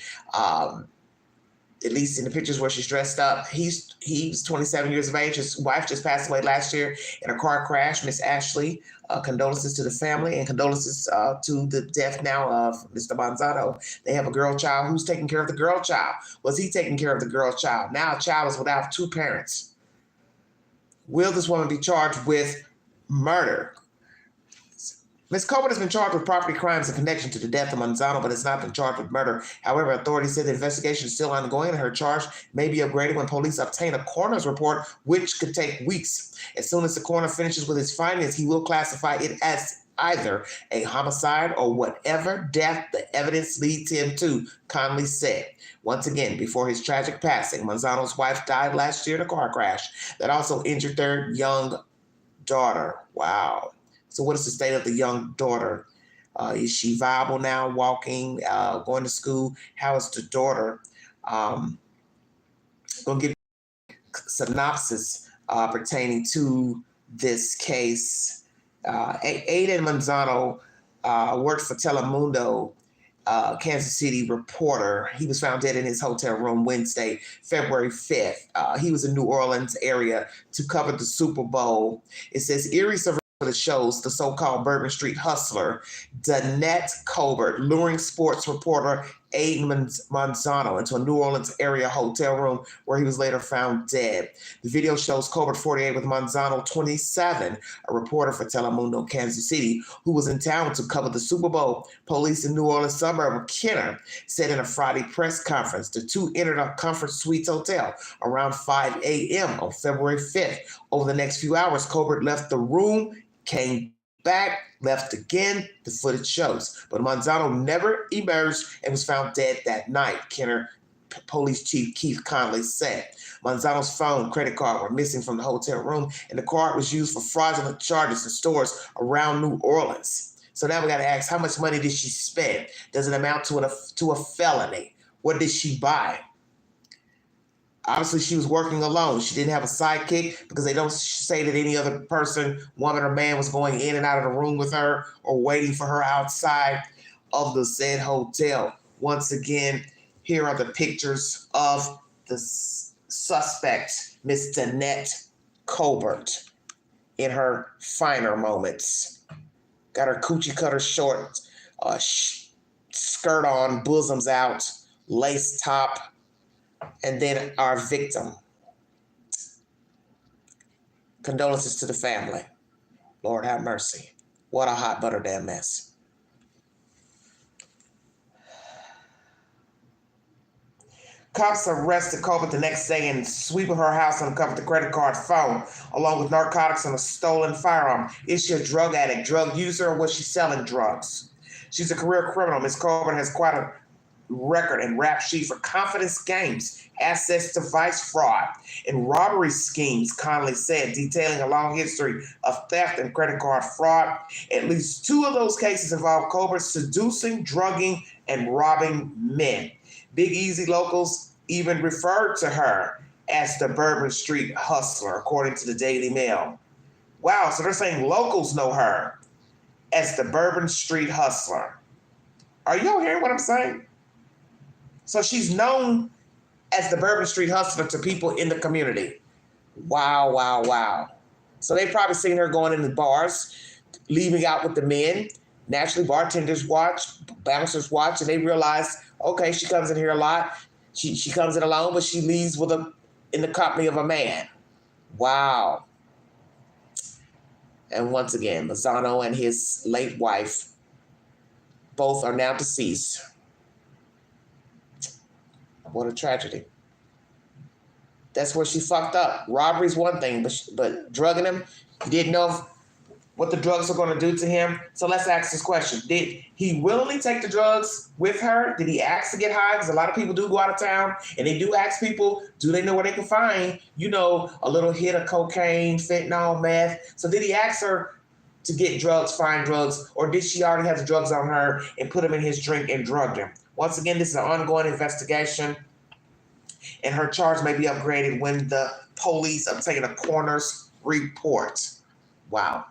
at least in the pictures where she's dressed up. He's 27 years of age. His wife just passed away last year in a car crash. Miss Ashley, condolences to the family and condolences to the death now of Mr. Manzano. They have a girl child. Who's taking care of the girl child? Was he taking care of the girl child? Now a child is without 2 parents. Will this woman be charged with murder? Ms. Colbert has been charged with property crimes in connection to the death of Manzano, but has not been charged with murder. However, authorities said the investigation is still ongoing and her charge may be upgraded when police obtain a coroner's report, which could take weeks. As soon as the coroner finishes with his findings, he will classify it as either a homicide or whatever death the evidence leads him to, Conley said. Once again, before his tragic passing, Manzano's wife died last year in a car crash that also injured their young daughter. Wow. So what is the state of the young daughter? Is she viable now, walking, going to school? How is the daughter? I'm going to give a synopsis pertaining to this case. Aiden Manzano worked for Telemundo, Kansas City reporter. He was found dead in his hotel room Wednesday, February 5th. He was in New Orleans area to cover the Super Bowl. It says eerie surveillance for the shows the so-called Bourbon Street hustler, Danette Colbert, luring sports reporter Aiden Manzano into a New Orleans area hotel room where he was later found dead. The video shows Colbert, 48, with Manzano, 27, a reporter for Telemundo, Kansas City, who was in town to cover the Super Bowl. Police in New Orleans suburb of Kenner said in a Friday press conference the two entered a Comfort Suites hotel around 5 a.m. on February 5th. Over the next few hours, Colbert left the room, came back, left again, the footage shows. But Manzano never emerged and was found dead that night, Kenner Police Chief Keith Conley said. Manzano's phone, credit card were missing from the hotel room, and the card was used for fraudulent charges in stores around New Orleans. So now we got to ask, how much money did she spend? Does it amount to a felony? What did she buy? Obviously, she was working alone. She didn't have a sidekick because they don't say that any other person, woman or man, was going in and out of the room with her or waiting for her outside of the said hotel. Once again, here are the pictures of the suspect, Miss Danette Colbert, in her finer moments. Got her coochie cutter short, skirt on, bosoms out, lace top, and then our victim. Condolences to the family. Lord have mercy. What a hot butter damn mess. Cops arrested Colbert the next day and sweeping her house and uncovered the credit card phone, along with narcotics and a stolen firearm. Is she a drug addict, drug user, or was she selling drugs? She's a career criminal. Ms. Colbert has quite a record and rap sheet for confidence games, access device fraud, and robbery schemes, Conley said, detailing a long history of theft and credit card fraud. At least 2 of those cases involve Colbert seducing, drugging, and robbing men. Big Easy locals even referred to her as the Bourbon Street Hustler, according to the Daily Mail. Wow, so they're saying locals know her as the Bourbon Street Hustler. Are y'all hearing what I'm saying? So she's known as the Bourbon Street Hustler to people in the community. Wow, wow, wow. So they've probably seen her going into bars, leaving out with the men. Naturally, bartenders watch, bouncers watch, and they realize, okay, she comes in here a lot. She comes in alone, but she leaves in the company of a man. Wow. And once again, Lozano and his late wife both are now deceased. What a tragedy. That's where she fucked up. Robbery's one thing, but drugging him, he didn't know what the drugs were going to do to him. So let's ask this question. Did he willingly take the drugs with her? Did he ask to get high? Because a lot of people do go out of town and they do ask people, do they know where they can find, a little hit of cocaine, fentanyl, meth? So did he ask her to get drugs, find drugs, or did she already have the drugs on her and put them in his drink and drugged him? Once again, this is an ongoing investigation, and her charge may be upgraded when the police obtain a coroner's report. Wow.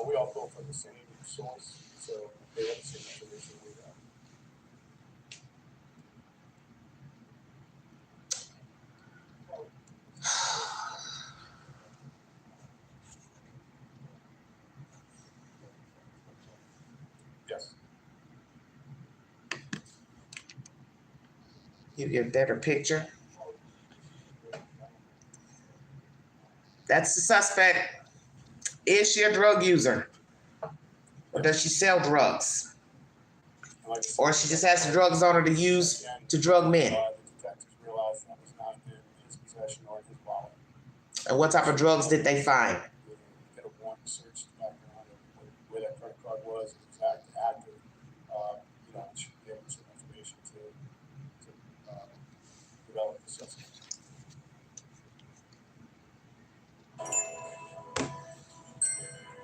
We all pull from the same source, so they have the same information we have. Yes. You get a better picture. That's the suspect. Is she a drug user? Or does she sell drugs? Or she just has the drugs on her to use to drug men? The detectives realized that was not in his possession or his wallet. And what type of drugs did they find? They did a warrant search the background of where that credit card was, it was active. And she gave them some information to develop the suspect.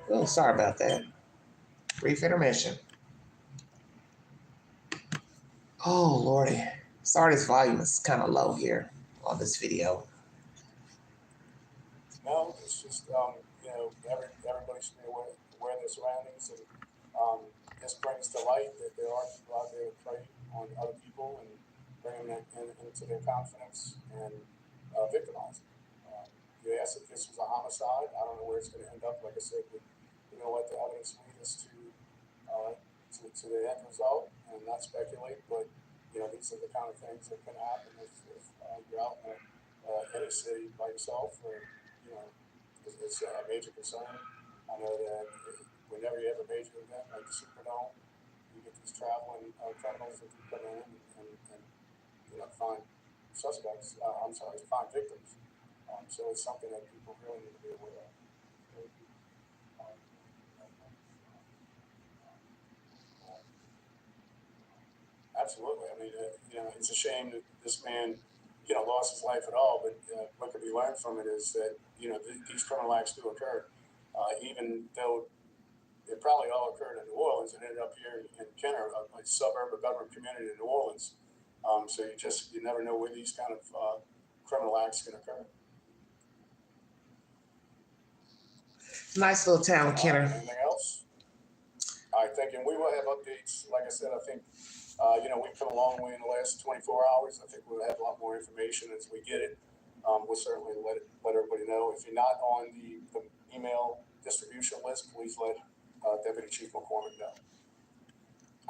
Oh, sorry about that. Brief intermission. Oh, Lordy. Sorry, this volume is kind of low here on this video. No, it's just, everybody should be aware of their surroundings. And this brings to light that there are people out there that prey on other people and bring them into their confidence and victimize them. You asked if this was a homicide. I don't know where it's going to end up. Like I said, we know what the evidence leads us to the end result, and not speculate. But these are the kind of things that can happen if you're out in any city by yourself, or it's a major concern. I know that whenever you have a major event like the Superdome, you get these traveling criminals that can come in and find suspects. Find victims. So it's something that people really need to be aware of. absolutely. I mean, it's a shame that this man, lost his life at all. But what could be learned from it is that these criminal acts do occur, even though it probably all occurred in New Orleans and ended up here in Kenner, a suburb, a government community in New Orleans. So you never know where these kind of criminal acts can occur. Nice little town, Kenner. Anything else? All right, thank you. And we will have updates. Like I said, I think, we've come a long way in the last 24 hours. I think we'll have a lot more information as we get it. We'll certainly let everybody know. If you're not on the email distribution list, please let Deputy Chief McCormick know.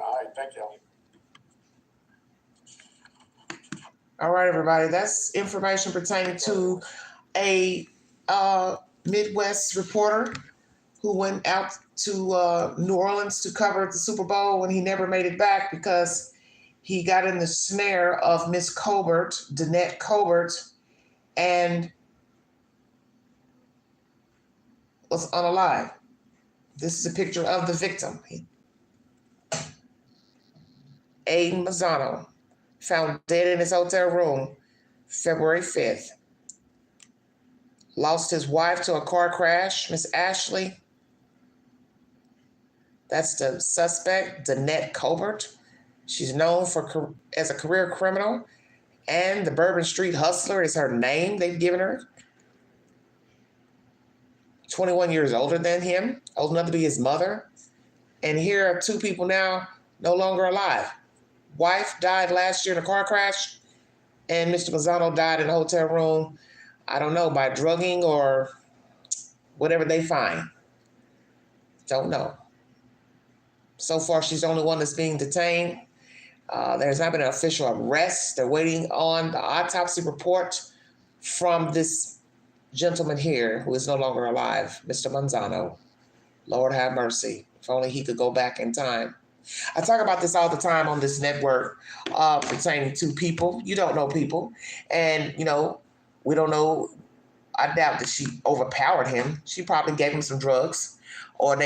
All right, thank you. All right, everybody. That's information pertaining to a Midwest reporter who went out to New Orleans to cover the Super Bowl and he never made it back because he got in the snare of Miss Colbert, Danette Colbert, and was unalive. This is a picture of the victim. Aiden Mazzano, found dead in his hotel room February 5th. Lost his wife to a car crash, Miss Ashley. That's the suspect, Danette Colbert. She's known as a career criminal, and the Bourbon Street Hustler is her name they've given her. 21 years older than him, old enough to be his mother. And here are two people now no longer alive. Wife died last year in a car crash, and Mr. Mazzano died in a hotel room, I don't know, by drugging or whatever they find. Don't know. So far, she's the only one that's being detained. There's not been an official arrest. They're waiting on the autopsy report from this gentleman here who is no longer alive, Mr. Mazzano. Lord have mercy. If only he could go back in time. I talk about this all the time on this network pertaining to people. You don't know people. And, we don't know. I doubt that she overpowered him. She probably gave him some drugs, or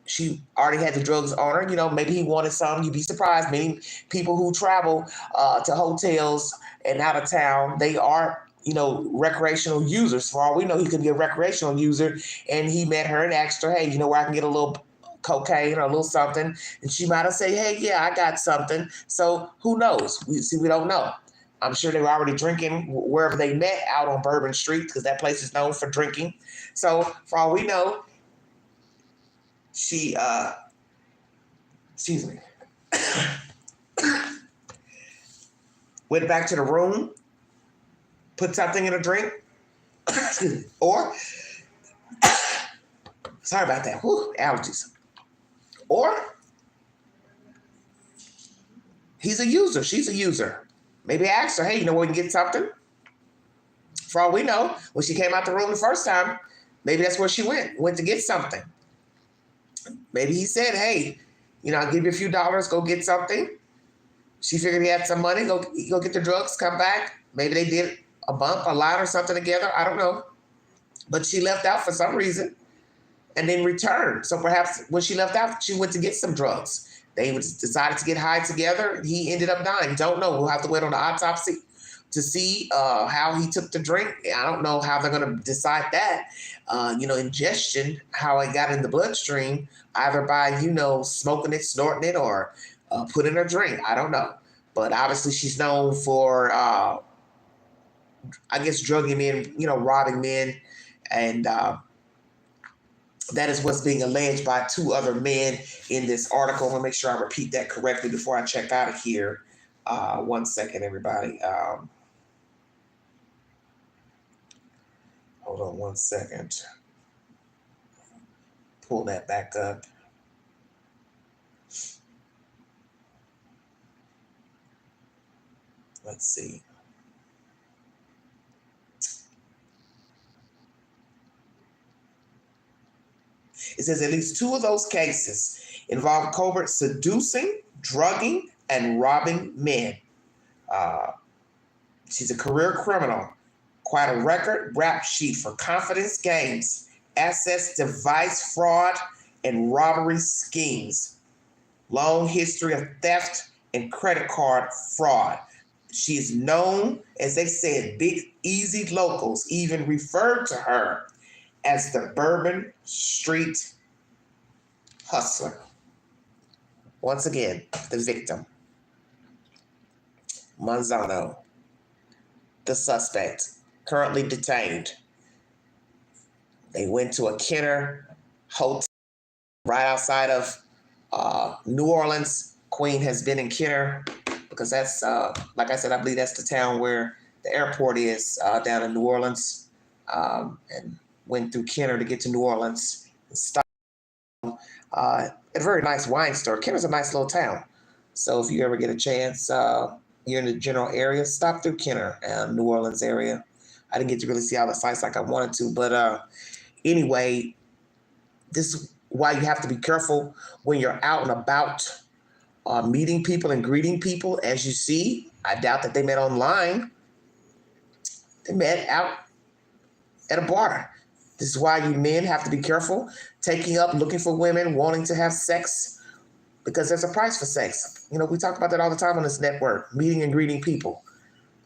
she already had the drugs on her. Maybe he wanted some. You'd be surprised. Many people who travel to hotels and out of town, they are, recreational users. For all we know, he could be a recreational user, and he met her and asked her, hey, where I can get a little cocaine or a little something. And she might have said, hey, yeah, I got something. So who knows? We don't know. I'm sure they were already drinking wherever they met out on Bourbon Street, because that place is known for drinking. So for all we know, she, went back to the room, put something in a drink, or, sorry about that, allergies. Or he's a user, she's a user. Maybe ask her, hey, where we can get something? For all we know, when she came out the room the first time, maybe that's where she went to get something. Maybe he said, hey, I'll give you a few dollars, go get something. She figured he had some money, go get the drugs, come back. Maybe they did a bump, a line or something together. I don't know. But she left out for some reason and then returned. So perhaps when she left out, she went to get some drugs. They decided to get high together, and he ended up dying. Don't know. We'll have to wait on the autopsy to see how he took the drink. I don't know how they're going to decide that. Ingestion, how it got in the bloodstream, either by, smoking it, snorting it, or putting a drink. I don't know. But obviously she's known for, drugging men, robbing men. And that is what's being alleged by two other men in this article. I'm going to make sure I repeat that correctly before I check out of here. 1 second, everybody. Hold on 1 second. Pull that back up. Let's see. It says at least two of those cases involve Colbert seducing, drugging, and robbing men. She's a career criminal. Quite a record rap sheet for confidence games, assets, device fraud, and robbery schemes. Long history of theft and credit card fraud. She is known, as they said, Big Easy locals even referred to her as the Bourbon Street Hustler. Once again, the victim, Manzano, the suspect, currently detained. They went to a Kenner hotel right outside of New Orleans. Queen has been in Kenner because that's, like I said, I believe that's the town where the airport is down in New Orleans, and went through Kenner to get to New Orleans and stopped at a very nice wine store. Kenner's a nice little town. So if you ever get a chance, you're in the general area, stop through Kenner, New Orleans area. I didn't get to really see all the sites like I wanted to, but anyway, this is why you have to be careful when you're out and about, meeting people and greeting people. As you see, I doubt that they met online. They met out at a bar. This is why you men have to be careful taking up, looking for women, wanting to have sex, because there's a price for sex. You know, we talk about that all the time on this network, meeting and greeting people.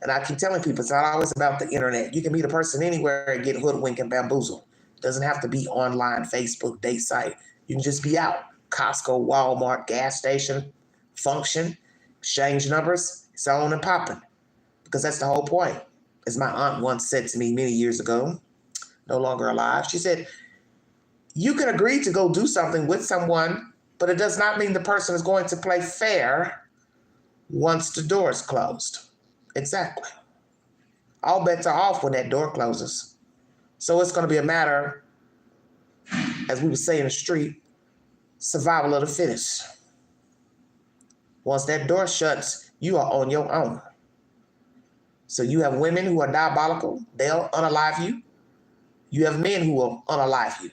And I keep telling people, it's not always about the internet. You can meet a person anywhere and get hoodwinked and bamboozled. It doesn't have to be online, Facebook, date site. You can just be out. Costco, Walmart, gas station, function, exchange numbers, it's on and popping. Because that's the whole point. As my aunt once said to me many years ago, no longer alive, she said, you can agree to go do something with someone, but it does not mean the person is going to play fair once the door is closed. Exactly. All bets are off when that door closes. So it's going to be a matter, as we would say in the street, survival of the fittest. Once that door shuts, you are on your own. So you have women who are diabolical. They'll unalive you. You have men who will unalive you.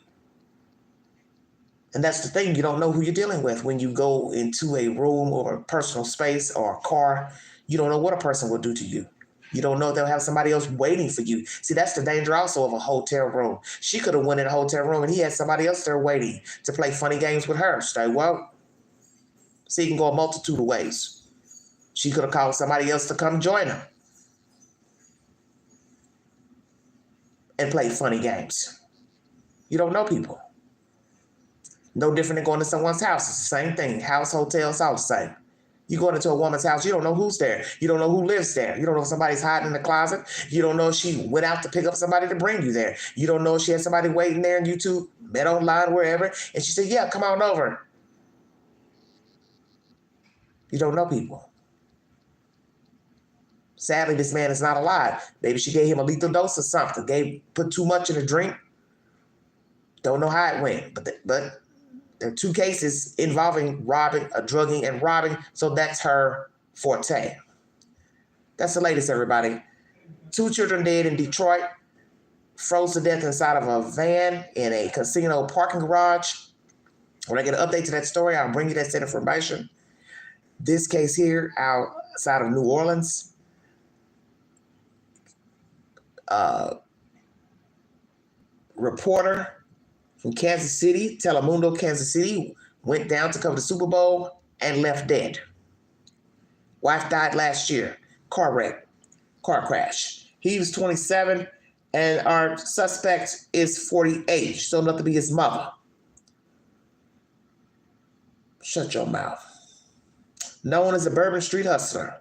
And that's the thing. You don't know who you're dealing with when you go into a room or a personal space or a car. You don't know what a person will do to you. You don't know if they'll have somebody else waiting for you. See, that's the danger also of a hotel room. She could have went in a hotel room and he had somebody else there waiting to play funny games with her. Stay well. See, it can go a multitude of ways. She could have called somebody else to come join her and play funny games. You don't know people. No different than going to someone's house. It's the same thing. House, hotel, it's all the same. You go into a woman's house, you don't know who's there. You don't know who lives there. You don't know if somebody's hiding in the closet. You don't know if she went out to pick up somebody to bring you there. You don't know if she had somebody waiting there and you two met online, wherever. And she said, yeah, come on over. You don't know people. Sadly, this man is not alive. Maybe she gave him a lethal dose of something. Put too much in a drink. Don't know how it went, but there are two cases involving drugging and robbing, so that's her forte. That's the latest, everybody. 2 children dead in Detroit, froze to death inside of a van in a casino parking garage. When I get an update to that story, I'll bring you that set of information. This case here, outside of New Orleans, reporter from Kansas City, Telemundo, Kansas City, went down to cover the Super Bowl and left dead. Wife died last year. Car wreck, car crash. He was 27, and our suspect is 48, so enough to be his mother. Shut your mouth. Known as the Bourbon Street Hustler.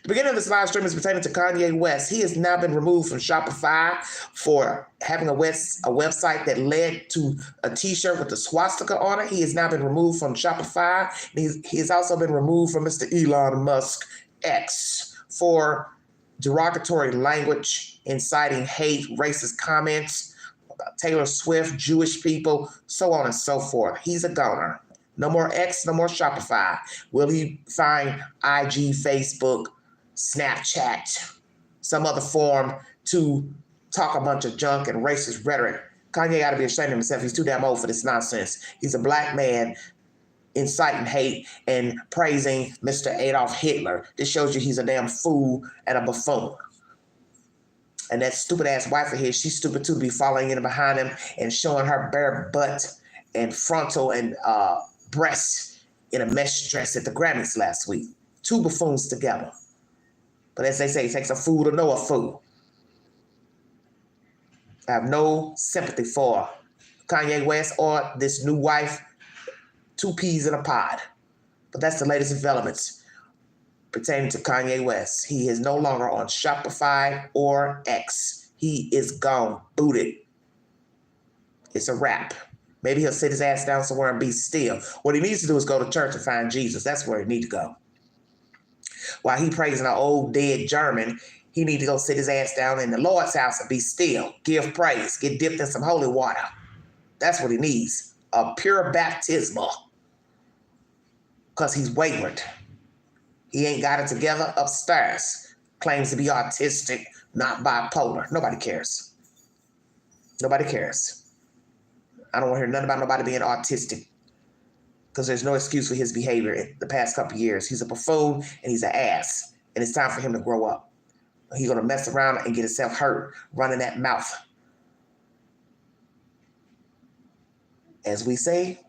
The beginning of this live stream is pertaining to Kanye West. He has now been removed from Shopify for having a website that led to a t-shirt with the swastika on it. He has now been removed from Shopify. He has also been removed from Mr. Elon Musk X for derogatory language, inciting hate, racist comments about Taylor Swift, Jewish people, so on and so forth. He's a goner. No more X, no more Shopify. Will he find IG, Facebook, Snapchat, some other form to talk a bunch of junk and racist rhetoric? Kanye got to be ashamed of himself. He's too damn old for this nonsense. He's a black man inciting hate and praising Mr. Adolf Hitler. This shows you he's a damn fool and a buffoon. And that stupid ass wife of his, she's stupid too, to be following in behind him and showing her bare butt and frontal and breasts in a mesh dress at the Grammys last week. Two buffoons together. But as they say, it takes a fool to know a fool. I have no sympathy for Kanye West or this new wife, two peas in a pod. But that's the latest developments pertaining to Kanye West. He is no longer on Shopify or X. He is gone, booted. It's a wrap. Maybe he'll sit his ass down somewhere and be still. What he needs to do is go to church and find Jesus. That's where he needs to go. While he praising an old dead German, he need to go sit his ass down in the Lord's house and be still. Give praise. Get dipped in some holy water. That's what he needs. A pure baptismal. Because he's wayward. He ain't got it together upstairs. Claims to be autistic, not bipolar. Nobody cares. Nobody cares. I don't want to hear nothing about nobody being autistic. Because there's no excuse for his behavior in the past couple of years. He's a buffoon and he's an ass. And it's time for him to grow up. He's going to mess around and get himself hurt running that mouth. As we say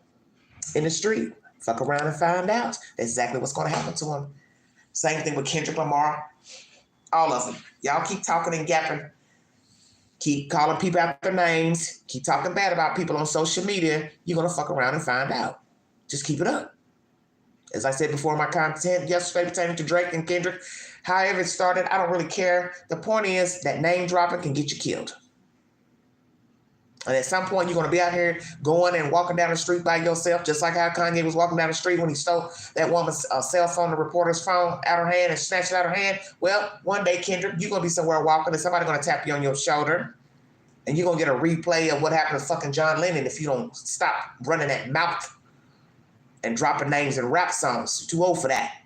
in the street, fuck around and find out. That's exactly what's going to happen to him. Same thing with Kendrick Lamar. All of them. Y'all keep talking and gapping. Keep calling people out their names. Keep talking bad about people on social media. You're going to fuck around and find out. Just keep it up. As I said before in my content yesterday pertaining to Drake and Kendrick, however it started, I don't really care. The point is that name dropping can get you killed. And at some point, you're going to be out here going and walking down the street by yourself, just like how Kanye was walking down the street when he stole that woman's cell phone, the reporter's phone, out her hand and snatched it out her hand. Well, one day, Kendrick, you're going to be somewhere walking and somebody's going to tap you on your shoulder. And you're going to get a replay of what happened to fucking John Lennon if you don't stop running that mouth and dropping names in rap songs. You're too old for that.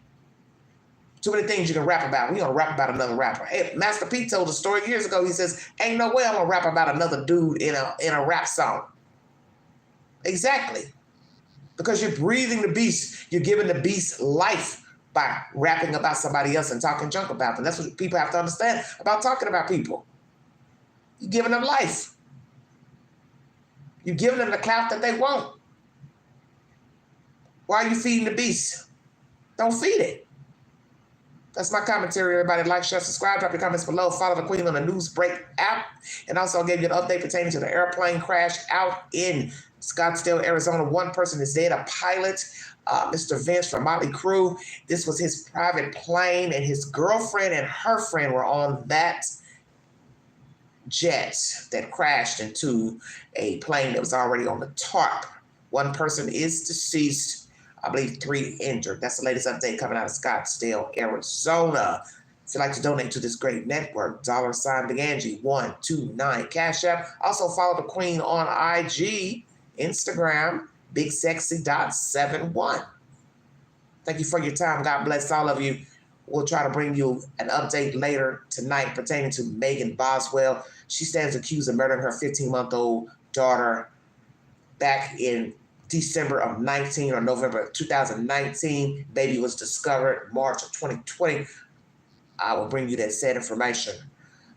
Too many things you can rap about. We're going to rap about another rapper. Hey, Master P told a story years ago. He says, ain't no way I'm going to rap about another dude in a rap song. Exactly. Because you're breathing the beast. You're giving the beast life by rapping about somebody else and talking junk about them. That's what people have to understand about talking about people. You're giving them life. You're giving them the clout that they want. Why are you feeding the beast? Don't feed it. That's my commentary, everybody. Like, share, subscribe, drop your comments below. Follow the Queen on the Newsbreak app. And also I'll give you an update pertaining to the airplane crash out in Scottsdale, Arizona. One person is dead, a pilot, Mr. Vince from Motley Crue. This was his private plane, and his girlfriend and her friend were on that jet that crashed into a plane that was already on the tarp. One person is deceased. I believe 3 injured. That's the latest update coming out of Scottsdale, Arizona. If you'd like to donate to this great network, $BigAngie129 Cash App. Also follow the Queen on IG, Instagram, BigSexy.71. Thank you for your time. God bless all of you. We'll try to bring you an update later tonight pertaining to Megan Boswell. She stands accused of murdering her 15-month-old daughter back in December of 19 or November 2019. Baby was discovered March of 2020. I will bring you that said information.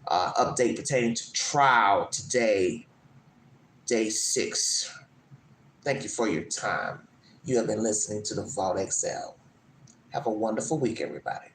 Update pertaining to trial today, day 6. Thank you for your time. You have been listening to the Vault XL. Have a wonderful week, everybody.